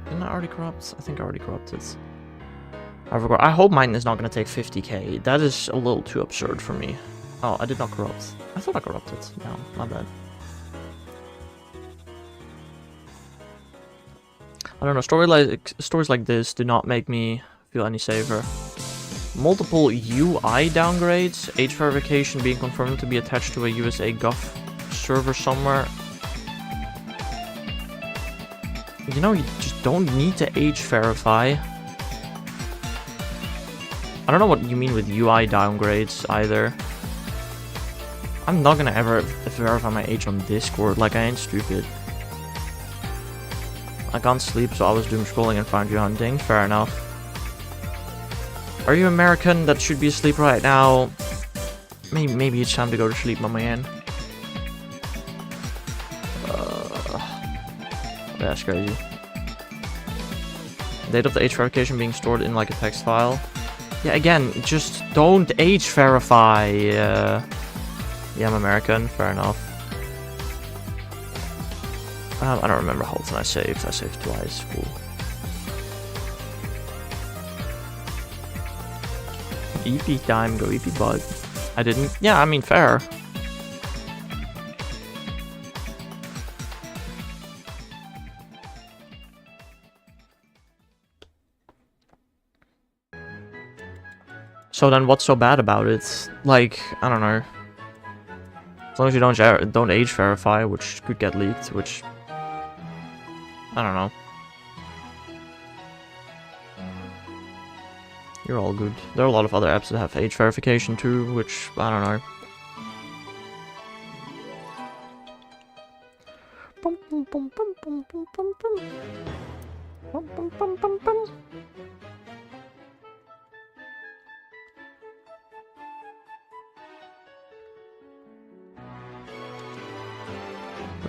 Didn't I already corrupt? I think I already corrupted. I forgot. I hope mine is not going to take 50k. That is a little too absurd for me. Oh, I did not corrupt. I thought I corrupted. No, my bad. I don't know. Stories like this do not make me feel any safer. Multiple UI downgrades. Age verification being confirmed to be attached to a USA Gov server somewhere. You know, you just don't need to age verify. I don't know what you mean with UI downgrades either. I'm not gonna ever verify my age on Discord, like I ain't stupid. I can't sleep, so I was doom scrolling and found you hunting. Fair enough. Are you American? That should be asleep right now. Maybe it's time to go to sleep, my man. That's crazy. Date of the age verification being stored in like a text file. Yeah, again, just don't age verify. Yeah, I'm American. Fair enough. I don't remember how often I saved. I saved twice. Cool. EP time. Go EP bud. I didn't. Yeah, I mean, fair. So then what's so bad about it? Like, I don't know. As long as you don't age verify, which could get leaked, which... I don't know. You're all good. There are a lot of other apps that have age verification too, which, I don't know.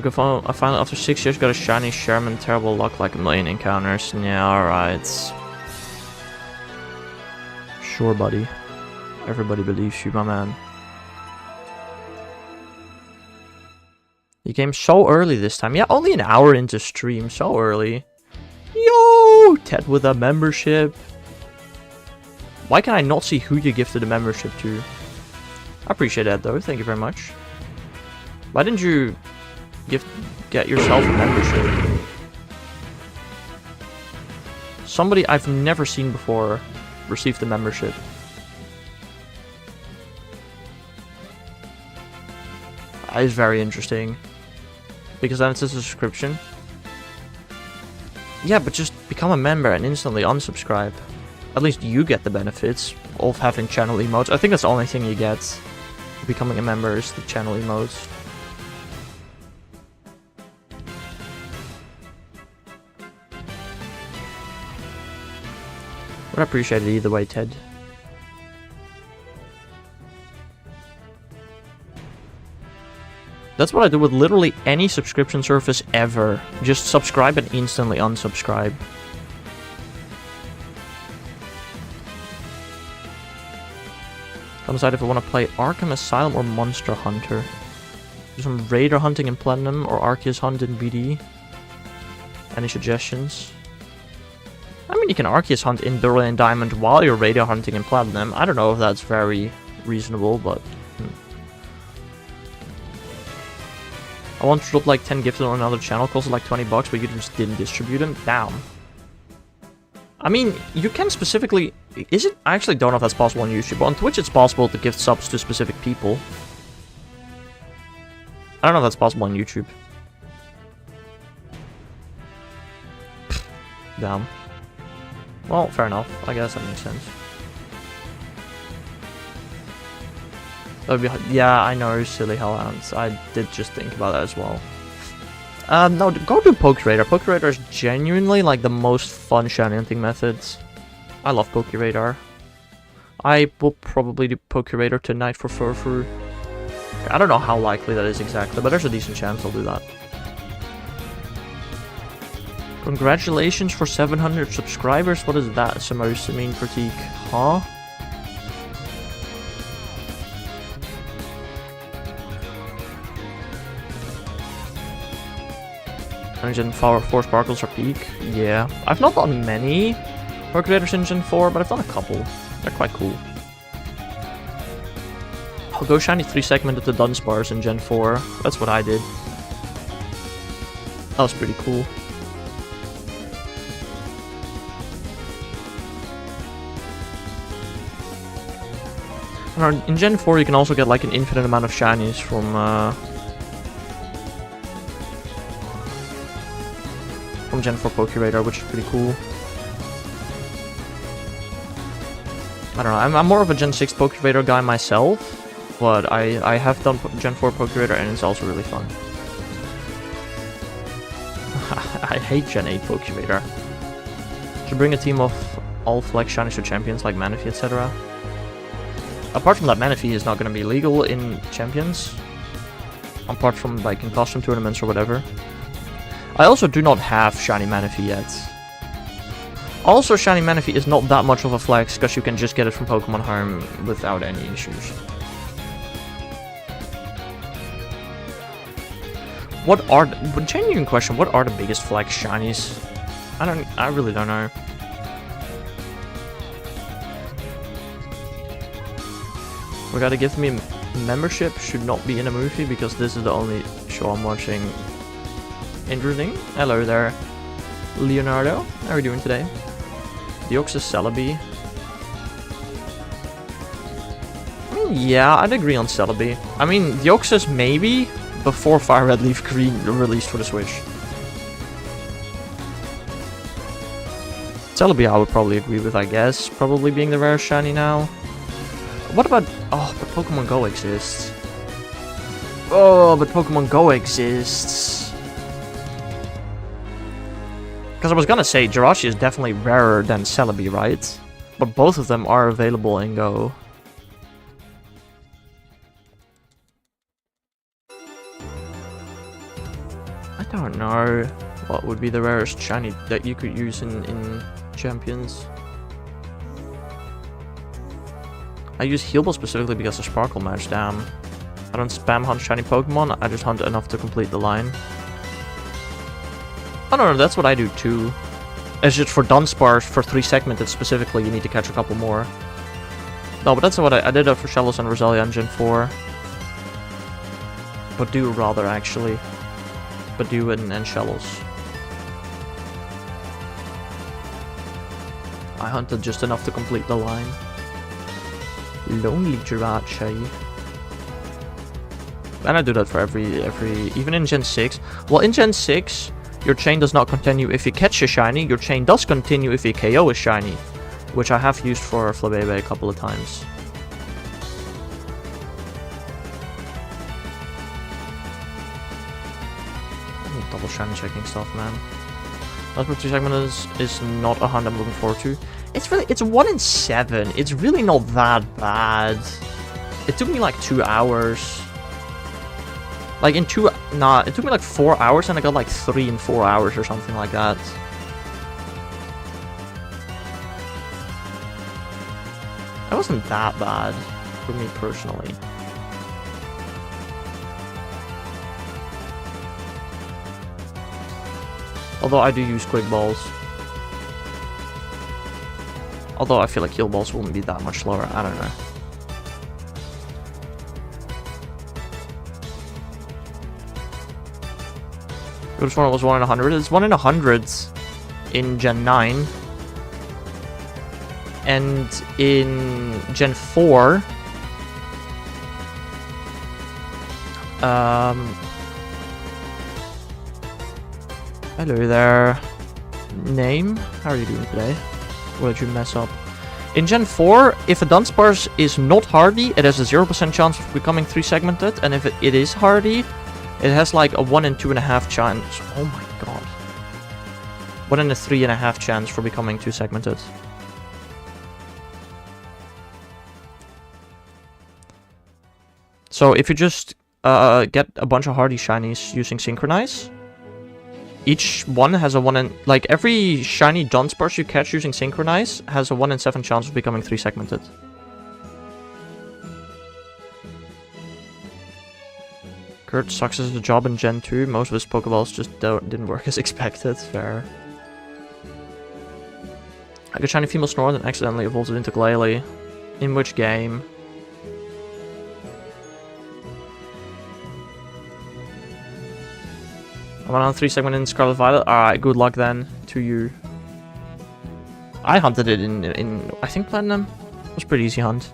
I finally, after 6 years, got a shiny Sherman. Terrible luck, like a million encounters. Yeah, alright. Sure, buddy. Everybody believes you, my man. You came so early this time. Yeah, only an hour into stream. So early. Yo! Ted with a membership. Why can I not see who you gifted a membership to? I appreciate that, though. Thank you very much. Why didn't you... get yourself a membership? Somebody I've never seen before received the membership. That is very interesting. Because then it's a subscription. Yeah, but just become a member and instantly unsubscribe. At least you get the benefits of having channel emotes. I think that's the only thing you get. Becoming a member is the channel emotes. But I appreciate it either way, Ted. That's what I do with literally any subscription service ever. Just subscribe and instantly unsubscribe. Come decide if I want to play Arkham Asylum or Monster Hunter. Do some Raider hunting in Platinum or Arceus hunt in BD. Any suggestions? I mean, you can Arceus hunt in Beryllium Diamond while you're Raider hunting in Platinum. I don't know if that's very reasonable, but... I I once dropped like 10 gifts on another channel, costed like 20 bucks, but you just didn't distribute them. Damn. I mean, you can specifically... Is it? I actually don't know if that's possible on YouTube, but on Twitch it's possible to gift subs to specific people. I don't know if that's possible on YouTube. Damn. Well, fair enough. I guess that makes sense. That would be... Yeah, I know, silly hellhounds. I did just think about that as well. No, go do Pokerradar. Pokerradar is genuinely like the most fun shiny hunting methods. I love Pokerradar. I will probably do Pokerradar tonight for Furfur. I don't know how likely that is exactly, but there's a decent chance I'll do that. Congratulations for 700 subscribers. What is that supposed to mean, Pratik? Huh? Gen 4 sparkles are peak. Yeah. I've not done many Pokeradars in Gen 4, but I've done a couple. They're quite cool. I'll go shiny 3 segmented to Dunsparce in Gen 4. That's what I did. That was pretty cool. And in Gen 4 you can also get like an infinite amount of shinies from Gen 4 Pokeradar, which is pretty cool. I don't know, I'm more of a Gen 6 Pokeradar guy myself, but I have done Gen 4 Pokeradar and it's also really fun. I hate Gen 8 Pokeradar. Should bring a team of all flex shinies to champions like Manaphy, etc. Apart from that, Manaphy is not going to be legal in champions. Apart from like in custom tournaments or whatever. I also do not have shiny Manaphy yet. Also, shiny Manaphy is not that much of a flex because you can just get it from Pokemon Home without any issues. What are the, genuine question, what are the biggest flex shinies? I really don't know. We gotta give me membership, should not be in a movie because this is the only show I'm watching. Interesting. Hello there, Leonardo. How are you doing today? Deoxys Celebi. Yeah, I'd agree on Celebi. I mean, Deoxys maybe before Fire Red Leaf Green released for the Switch. Celebi I would probably agree with, I guess. Probably being the rare shiny now. What about... Oh, but Pokemon Go exists. Oh, but Pokemon Go exists. Because I was gonna say, Jirachi is definitely rarer than Celebi, right? But both of them are available in Go. I don't know what would be the rarest shiny that you could use in Champions. I use Heal Ball specifically because of Sparkle Match, damn. I don't spam hunt shiny Pokemon, I just hunt enough to complete the line. I don't know, that's what I do too. It's just for Dunsparce, for 3 segmented specifically, you need to catch a couple more. No, but that's what I did that for Shellos and Roselia in Gen 4. Badoo rather, actually. Badoo and Shellos. I hunted just enough to complete the line. Lonely Jirachi. And I do that for every even in Gen 6. Well, in Gen 6, your chain does not continue if you catch a shiny, your chain does continue if you KO a shiny. Which I have used for Flabébé a couple of times. I'm double shiny checking stuff, man. Last 2 segment is not a hunt I'm looking forward to. It's 1 in 7. It's really not that bad. It took me like 2 hours. Like in it took me like 4 hours and I got like 3 in 4 hours or something like that. That wasn't that bad for me personally. Although I do use Quick Balls. Although I feel like Heal Balls wouldn't be that much slower, I don't know. have sworn it was 1 in 100. It's 1 in 100 in Gen 9. And in Gen 4... Hello there. Name? How are you doing today? What did you mess up? In Gen 4, if a Dunsparce is not hardy, it has a 0% chance of becoming 3-segmented, and if it is hardy, it has like a 1 in 2.5 chance. Oh my god. 1 in a 3.5 chance for becoming 2-segmented. So if you just get a bunch of hardy shinies using Synchronize, each one has a 1 in... Like, every shiny Dunsparce you catch using Synchronize has a 1 in 7 chance of becoming 3-segmented. Kurt sucks as a job in Gen 2. Most of his Pokeballs just didn't work as expected. Fair. I got shiny female Snorlax and accidentally evolved it into Glalie. In which game? I went on 3-segment in Scarlet Violet. Alright, good luck then to you. I hunted it in I think Platinum. It was a pretty easy hunt.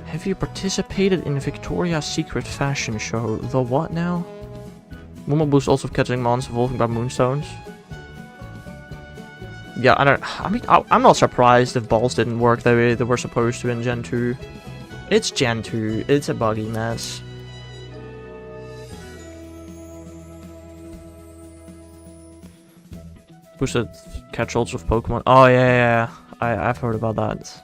Have you participated in Victoria's Secret fashion show? The what now? Momo Boost also catching mons evolving by Moonstones. Yeah, I'm not surprised if balls didn't work the way they were supposed to in Gen 2. It's Gen 2. It's a buggy mess. Boosted catch-alls of Pokemon. Oh yeah. I've heard about that.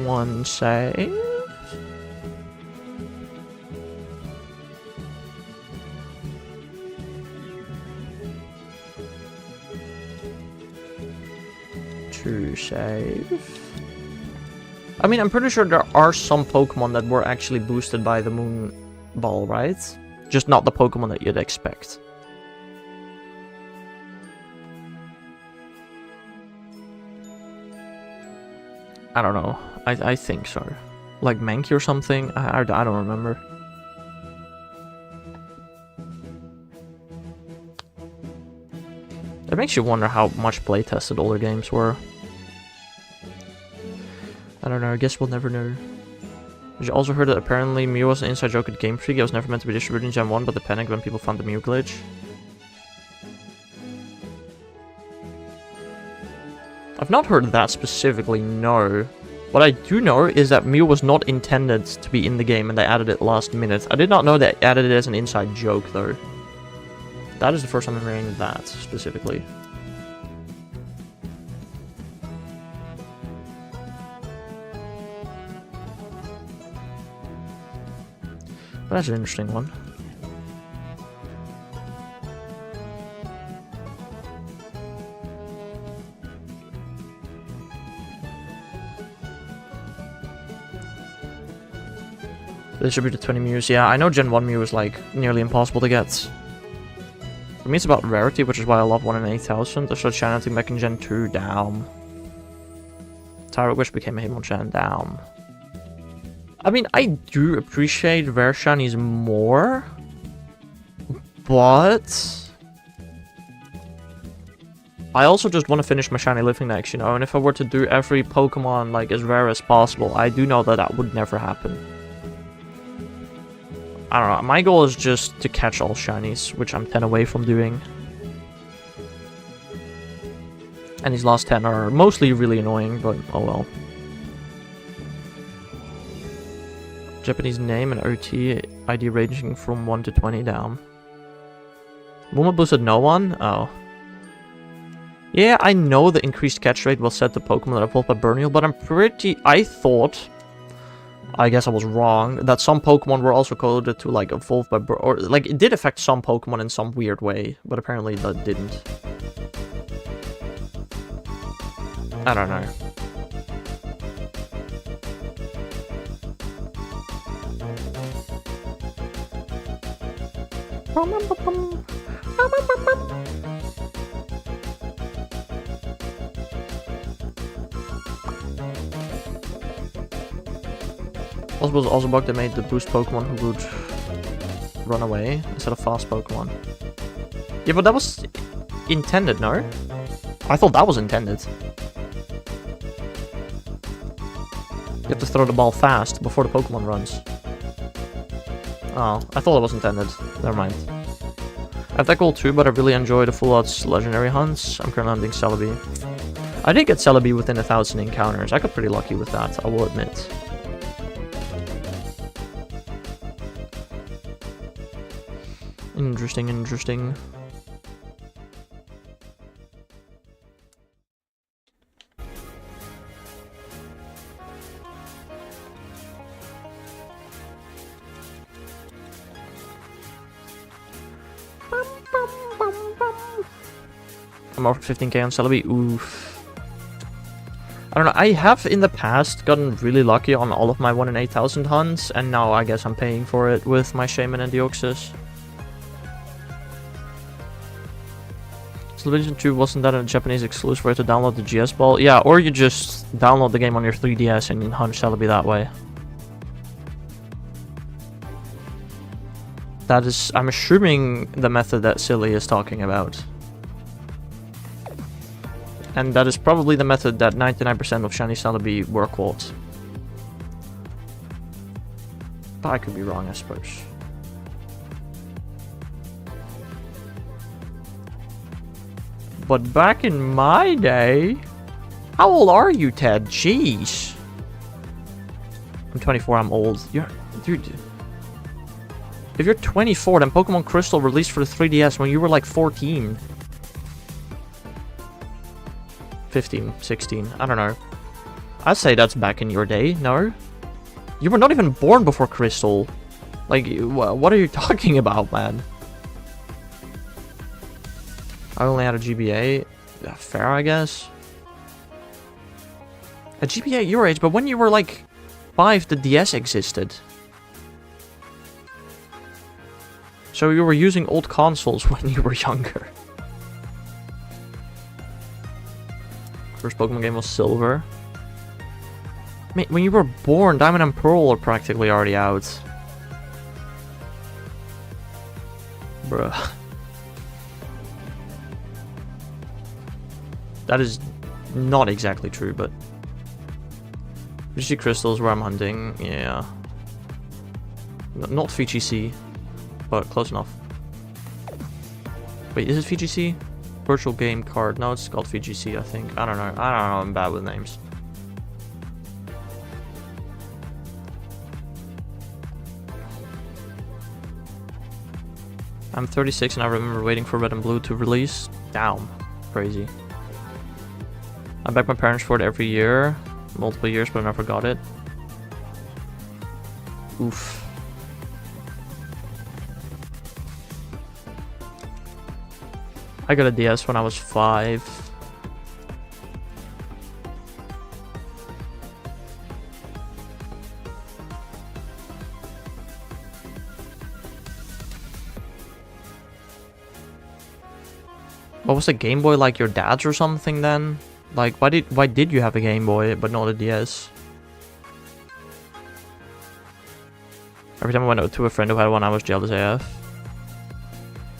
One save. Two save. I mean, I'm pretty sure there are some Pokemon that were actually boosted by the Moon Ball, right? Just not the Pokemon that you'd expect. I don't know. I think so. Like Mankey or something? I don't remember. It makes you wonder how much play-tested older games were. I don't know, I guess we'll never know. But you also heard that apparently Mew was an inside joke at Game Freak. It was never meant to be distributed in Gen 1, but they panicked when people found the Mew glitch. I've not heard that specifically, no. What I do know is that Mew was not intended to be in the game and they added it last minute. I did not know they added it as an inside joke, though. That is the first time I'm hearing that, specifically. But that's an interesting one. Distributed 20 Mews. Yeah, I know Gen 1 Mew is like nearly impossible to get. For me it's about rarity, which is why I love 1 in 8,000. I started channeling back in Gen 2. Damn. Tyrant Wish became a Hitmonchan. Damn. I mean, I do appreciate rare shinies more, but I also just want to finish my shiny living next, you know, and if I were to do every Pokemon like as rare as possible, I do know that that would never happen. I don't know, my goal is just to catch all shinies, which I'm 10 away from doing. And these last 10 are mostly really annoying, but oh well. Japanese name and OT ID ranging from 1 to 20 down. Momo boosted no one? Oh. Yeah, I know the increased catch rate will set the Pokemon that evolved by Burnial, but I thought, I guess I was wrong, that some Pokemon were also coded to like evolve by or like it did affect some Pokemon in some weird way, but apparently that didn't. I don't know. Also was also a bug that made the boost Pokemon who would run away instead of fast Pokemon. Yeah, but that was intended, no? I thought that was intended. You have to throw the ball fast before the Pokemon runs. Oh, I thought it was intended. Never mind. I have that goal too, but I really enjoy the full outs legendary hunts. I'm currently hunting Celebi. I did get Celebi within 1,000 encounters. I got pretty lucky with that, I will admit. Interesting, interesting. I'm over 15k on Celebi. Oof. I don't know. I have in the past gotten really lucky on all of my 1 in 8,000 hunts, and now I guess I'm paying for it with my Shaman and Deoxys. Division 2 wasn't that a Japanese exclusive where to download the GS ball? Yeah, or you just download the game on your 3DS and hunt Celebi that way. That is, I'm assuming, the method that Silly is talking about. And that is probably the method that 99% of shiny Celebi were caught. But I could be wrong, I suppose. But back in my day... How old are you, Ted? Jeez. I'm 24, I'm old. Dude... If you're 24, then Pokemon Crystal released for the 3DS when you were like 14. 15, 16, I don't know. I'd say that's back in your day, no? You were not even born before Crystal. Like, what are you talking about, man? I only had a GBA. Fair, I guess. A GBA at your age, but when you were like 5, the DS existed. So you were using old consoles when you were younger. First Pokemon game was Silver. Mate, when you were born, Diamond and Pearl are practically already out. Bruh. That is not exactly true, but... VGC Crystals where I'm hunting, yeah. Not VGC, but close enough. Wait, is it VGC? Virtual game card. No, it's called VGC, I think. I don't know, I'm bad with names. I'm 36 and I remember waiting for Red and Blue to release. Damn. Crazy. I beg my parents for it every year. Multiple years, but I never got it. Oof. I got a DS when I was 5. What was the Game Boy, like your dad's or something then? Like, why did you have a Game Boy but not a DS? Every time I went out to a friend who had one, I was jealous AF.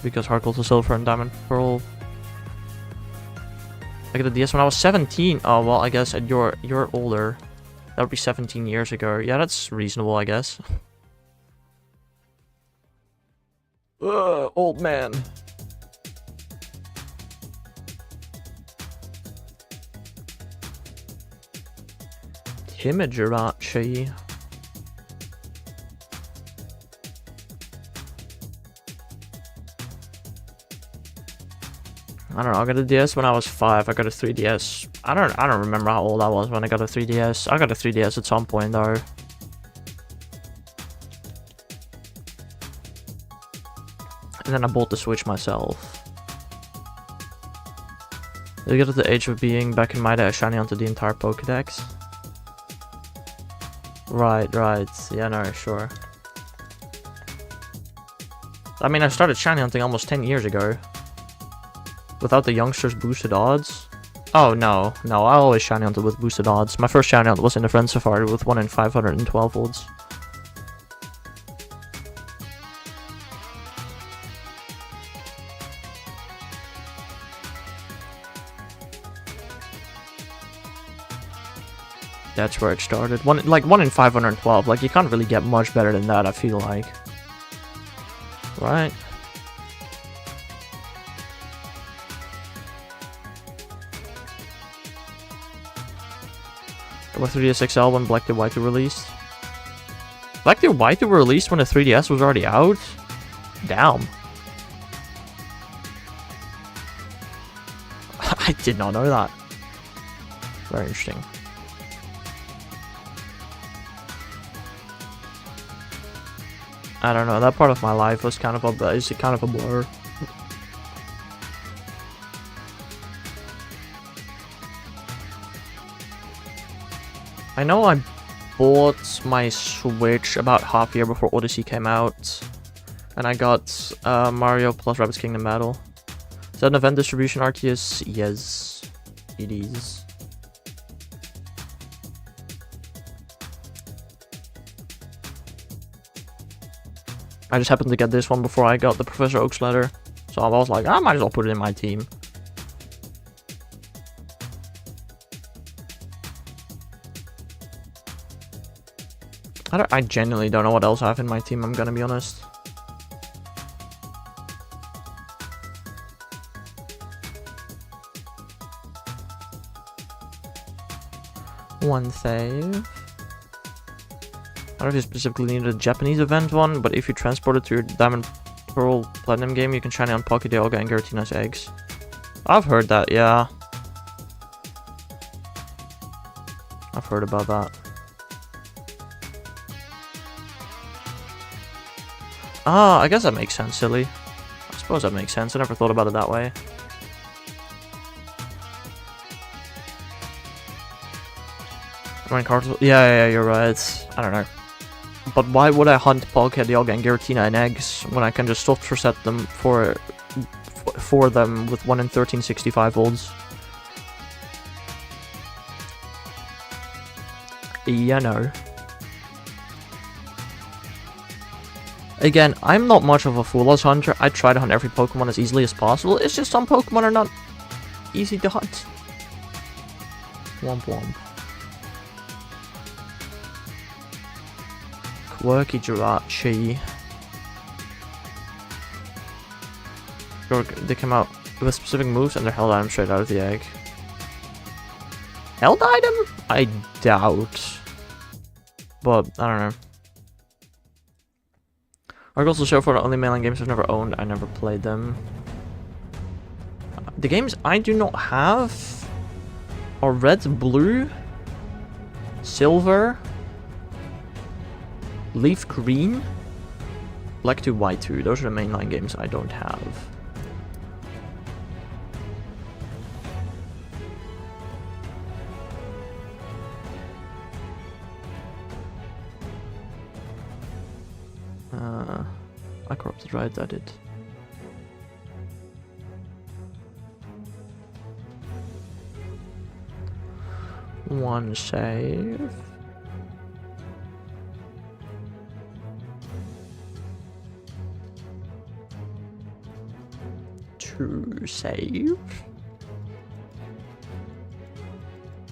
Because Heart Gold to Silver and Diamond Pearl. I got a DS when I was 17. Oh well, I guess you're older. That would be 17 years ago. Yeah, that's reasonable, I guess. Old man. Himajirachi. I don't know, I got a DS when I was 5, I got a 3DS. I don't remember how old I was when I got a 3DS. I got a 3DS at some point though. And then I bought the Switch myself. Did I get at the age of being back in my day shiny onto the entire Pokédex? Right. Yeah, no, sure. I mean, I started shiny hunting almost 10 years ago. Without the youngsters boosted odds? Oh, no. I always shiny hunted with boosted odds. My first shiny hunt was in the Friend Safari with 1 in 512 odds. That's where it started. One in 512. Like, you can't really get much better than that, I feel like. Right? With 3DS XL when Black 2 White 2 released. Black 2 White 2 were released when the 3DS was already out? Damn. I did not know that. Very interesting. I don't know, that part of my life was kind of a blur. I know I bought my Switch about half a year before Odyssey came out. And I got Mario plus Rabbids Kingdom Battle. Is that an event distribution RTS? Yes, it is. I just happened to get this one before I got the Professor Oak's letter. So I was like, I might as well put it in my team. I genuinely don't know what else I have in my team, I'm gonna be honest. One save. I don't know if you specifically need a Japanese event one, but if you transport it to your Diamond Pearl Platinum game, you can shine it on Pocky Dialga and Giratina's eggs. I've heard that, yeah. I've heard about that. Ah, I guess that makes sense, silly. I suppose that makes sense. I never thought about it that way. When cards, yeah, you're right. I don't know. But why would I hunt Palkia, Dialga, and Giratina and eggs when I can just soft reset them for them with 1 in 1365 odds? Yeah, no. Again, I'm not much of a Full-House hunter. I try to hunt every Pokemon as easily as possible. It's just some Pokemon are not easy to hunt. Womp womp. Quirky Jirachi. They come out with specific moves and they're held item straight out of the egg. Held item? I doubt. But, I don't know. Argos will show for the only mainline games I've never owned. I never played them. The games I do not have are Red, Blue, Silver, Leaf Green, Black 2, White 2. Those are the mainline games I don't have. I corrupted, right? I did. One save. Two save.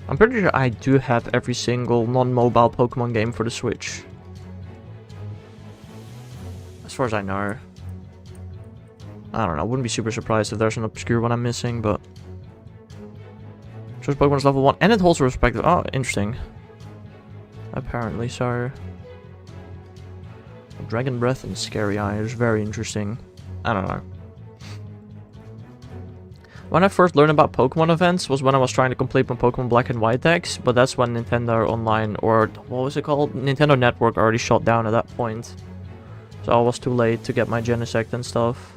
I'm pretty sure I do have every single non-mobile Pokemon game for the Switch. As far as I know. I don't know, I wouldn't be super surprised if there's an obscure one I'm missing, but... Choice Pokemon's level 1, and it holds a respective... Oh, interesting. Apparently so. Dragon Breath and Scary Eyes, very interesting. I don't know. When I first learned about Pokemon events was when I was trying to complete my Pokemon Black and White decks, but that's when Nintendo Online, or what was it called? Nintendo Network already shut down at that point. So I was too late to get my Genesect and stuff.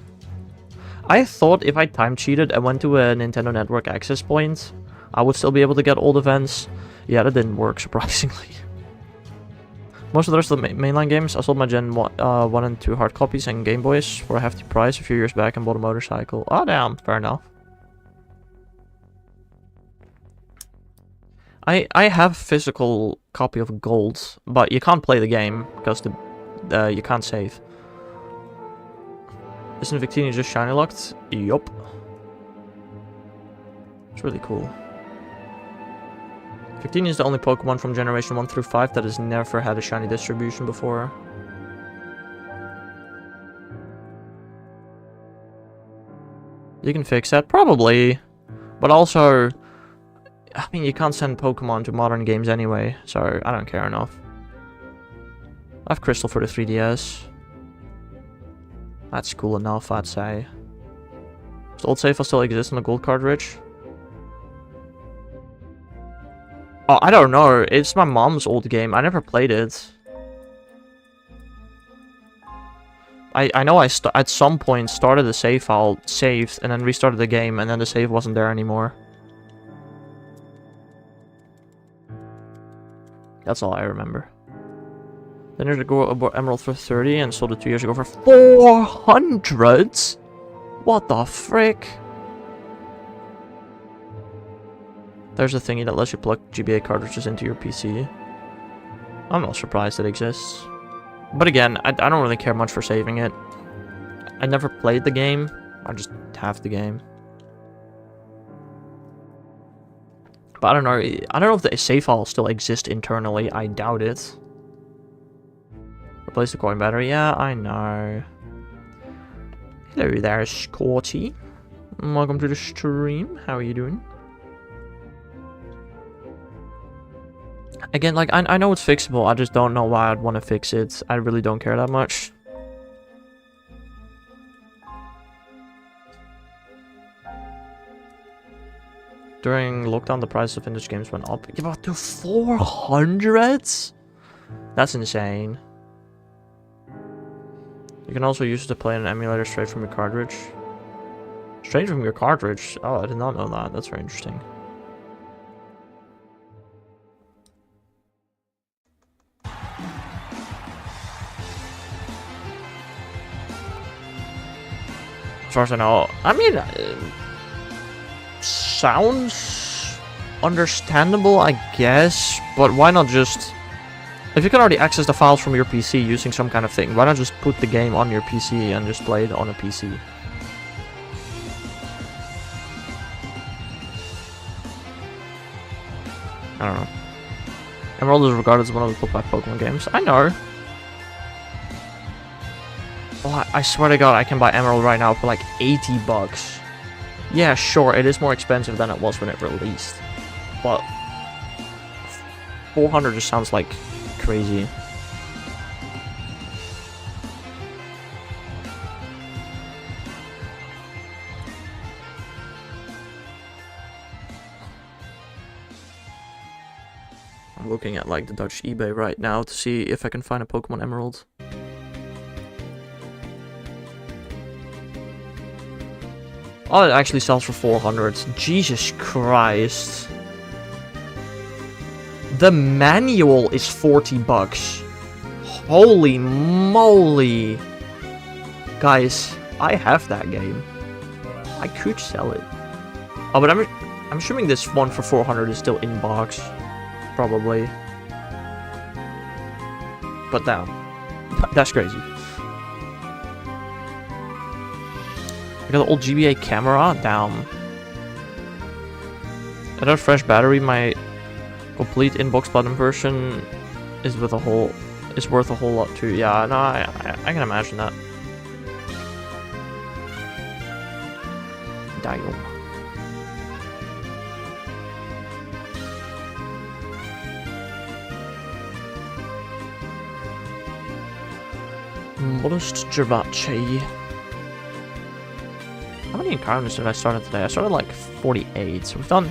I thought if I time cheated and went to a Nintendo Network access point, I would still be able to get old events. Yeah, that didn't work, surprisingly. Most of the rest of the mainline games, I sold my Gen 1 and 2 hard copies and Game Boys for a hefty price a few years back and bought a motorcycle. Oh damn, fair enough. I have a physical copy of Gold, but you can't play the game because you can't save. Isn't Victini just shiny locked? Yup. It's really cool. Victini is the only Pokemon from Generation 1 through 5 that has never had a shiny distribution before. You can fix that? Probably. But also, I mean, you can't send Pokemon to modern games anyway, so I don't care enough. I have Crystal for the 3DS. That's cool enough, I'd say. Does Old Save still exist on the gold cartridge? Oh, I don't know. It's my mom's old game. I never played it. I know I at some point started the save file, saved, and then restarted the game, and then the save wasn't there anymore. That's all I remember. Then there's a go aboard Emerald for 30 and sold it 2 years ago for 400? What the frick? There's a thingy that lets you plug GBA cartridges into your PC. I'm not surprised it exists. But again, I don't really care much for saving it. I never played the game. I just have the game. But I don't know. I don't know if the save files still exist internally. I doubt it. Replace the coin battery. Yeah, I know. Hello there, Scotty. Welcome to the stream. How are you doing? Again, like, I know it's fixable. I just don't know why I'd want to fix it. I really don't care that much. During lockdown, the price of vintage games went up. About to 400? That's insane. You can also use it to play an emulator straight from your cartridge. Straight from your cartridge? Oh, I did not know that. That's very interesting. As far as I know, I mean, sounds understandable, I guess, but why not just, if you can already access the files from your PC using some kind of thing, why not just put the game on your PC and just play it on a PC? I don't know. Emerald is regarded as one of the top 5 Pokemon games. I know. Oh, I swear to God, I can buy Emerald right now for like 80 bucks. Yeah, sure, it is more expensive than it was when it released. But 400 just sounds like crazy. I'm looking at like the Dutch eBay right now to see if I can find a Pokemon Emerald. Oh, it actually sells for 400. Jesus Christ. The manual is 40 bucks. Holy moly. Guys, I have that game. I could sell it. Oh, but I'm assuming this one for 400 is still in box. Probably. But damn. That's crazy. I got the old GBA camera. Damn. At a fresh battery, my complete inbox platinum version is worth a whole lot too. Yeah, no, I can imagine that. Dial. Modest Jirachi. How many encounters did I start today? I started like 48. So we've done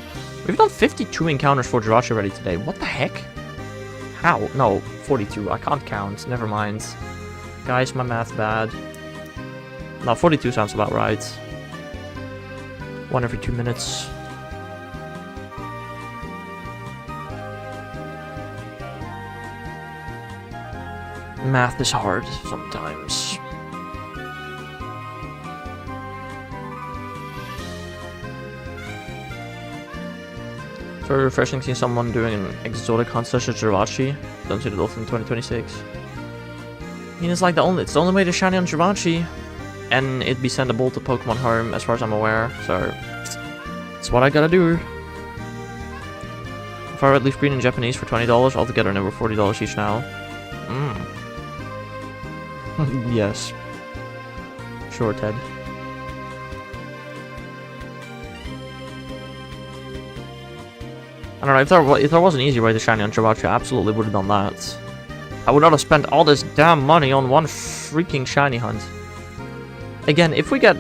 52 encounters for Jirachi already today. What the heck? How? No, 42. I can't count. Never mind. Guys, my math bad. No, 42 sounds about right. 1 every 2 minutes. Math is hard sometimes. It's very refreshing seeing someone doing an exotic hunt such as Jirachi. Don't see it often in 2026. I mean, it's like the only way to shiny on Jirachi, and it'd be sendable to Pokemon Home as far as I'm aware. So that's what I gotta do. If Sapphire, Red Leaf Green, and Japanese for $20. Altogether, and over $40 each now. Yes. Sure, Ted. I don't know, if there was an easy way to shiny on Jirachi, I absolutely would have done that. I would not have spent all this damn money on one freaking shiny hunt. Again, if we get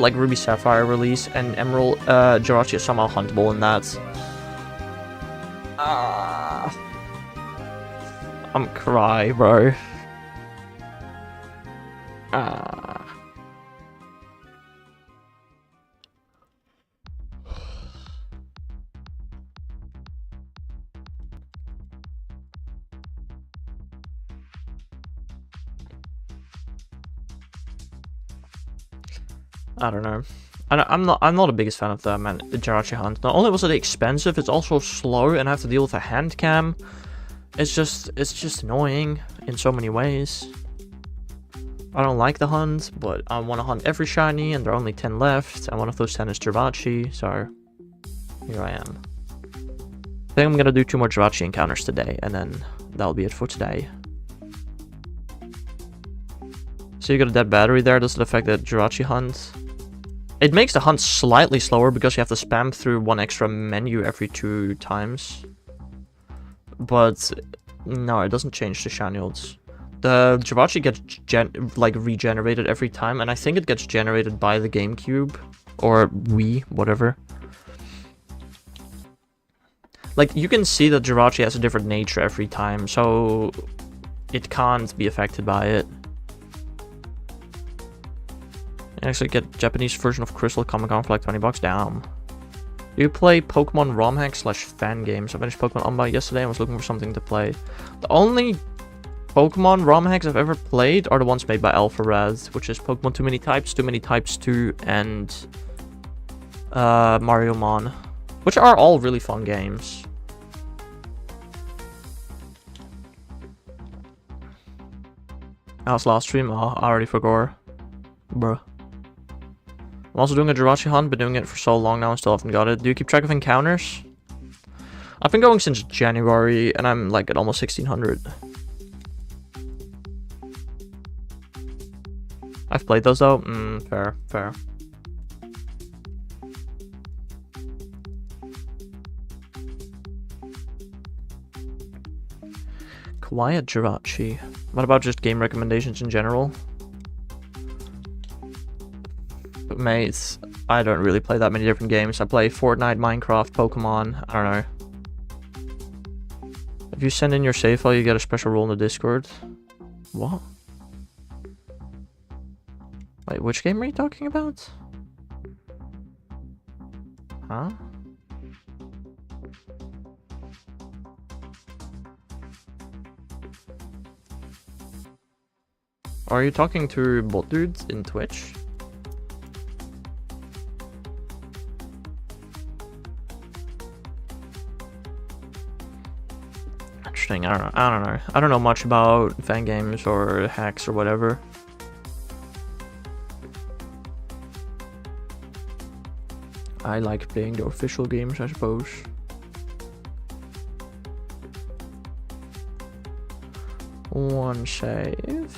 like Ruby Sapphire release and Emerald Jirachi is somehow huntable in that. I'm cry, bro. I don't know. I'm not the biggest fan of the Jirachi hunt. Not only was it expensive, it's also slow, and I have to deal with a hand cam. It's just annoying in so many ways. I don't like the hunt, but I want to hunt every shiny, and there are only 10 left, and one of those 10 is Jirachi, so here I am. I think I'm gonna do 2 more Jirachi encounters today, and then that'll be it for today. So you got a dead battery there. Does it affect the Jirachi hunt? It makes the hunt slightly slower because you have to spam through one extra menu every 2 times. But no, it doesn't change the shiny odds. The Jirachi gets regenerated every time, and I think it gets generated by the GameCube or Wii, whatever. Like, you can see that Jirachi has a different nature every time, so it can't be affected by it. You actually get Japanese version of Crystal Comic Con for like $20. Down. You play Pokemon ROM hacks / fan games. I finished Pokemon Unbound yesterday and was looking for something to play. The only Pokemon ROM hacks I've ever played are the ones made by Alpha Red, which is Pokemon Too Many Types 2, and Mario Mon, which are all really fun games. How's last stream? Oh, I already forgot. Bruh. I'm also doing a Jirachi hunt, been doing it for so long now and still haven't got it. Do you keep track of encounters? I've been going since January, and I'm like at almost 1600. I've played those though? Fair, fair. Quiet Jirachi. What about just game recommendations in general? Mate, I don't really play that many different games. I play Fortnite, Minecraft, Pokemon, I don't know. If you send in your save file, you get a special role in the Discord. What? Wait, which game are you talking about? Huh? Are you talking to bot dudes in Twitch? Interesting. I don't know. I don't know much about fan games or hacks or whatever. I like playing the official games, I suppose. One save.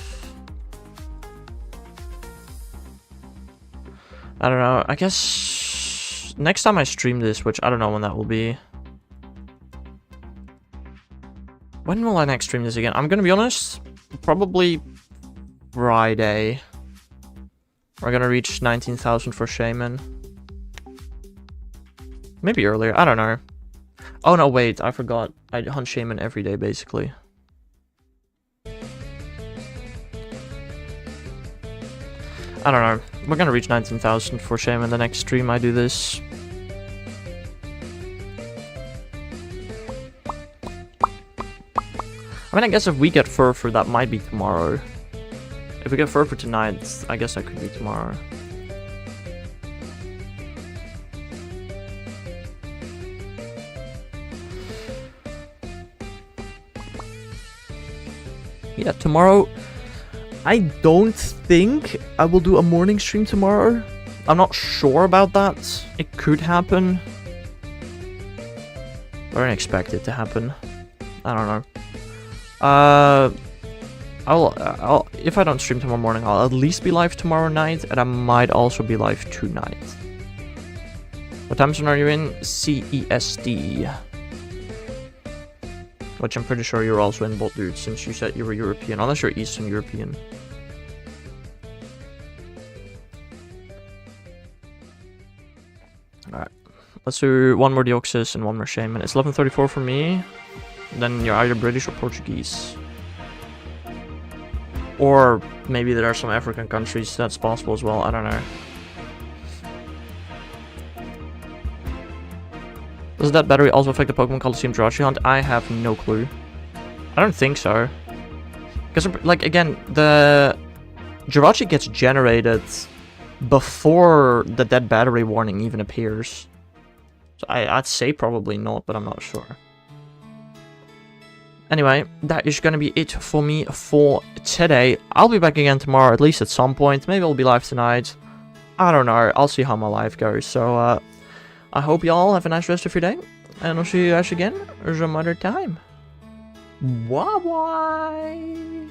I don't know. I guess next time I stream this, which I don't know when that will be. When will I next stream this again? I'm gonna be honest, probably Friday. We're gonna reach 19,000 for Shaman. Maybe earlier, I don't know. Oh no, wait, I forgot. I hunt Shaman every day, basically. I don't know. We're gonna reach 19,000 for Shaman the next stream I do this. I mean, I guess if we get Furfur, that might be tomorrow. If we get Furfur tonight, I guess that could be tomorrow. Yeah, tomorrow, I don't think I will do a morning stream tomorrow. I'm not sure about that. It could happen. I don't expect it to happen. I don't know. I'll if I don't stream tomorrow morning, I'll at least be live tomorrow night, and I might also be live tonight. What time zone are you in? CEST. Which I'm pretty sure you're also in, both dude, since you said you were European, unless you're Eastern European. Alright. Let's do one more Deoxys and one more Shaman. It's 11:34 for me. Then you're either British or Portuguese. Or maybe there are some African countries that's possible as well, I don't know. Does that battery also affect the Pokemon Colosseum Jirachi hunt? I have no clue. I don't think so. Because, like, again, the Jirachi gets generated before the dead battery warning even appears. So I'd say probably not, but I'm not sure. Anyway, that is going to be it for me for today. I'll be back again tomorrow, at least at some point. Maybe I'll be live tonight. I don't know. I'll see how my life goes. So, I hope you all have a nice rest of your day. And I'll see you guys again some other time. Bye-bye.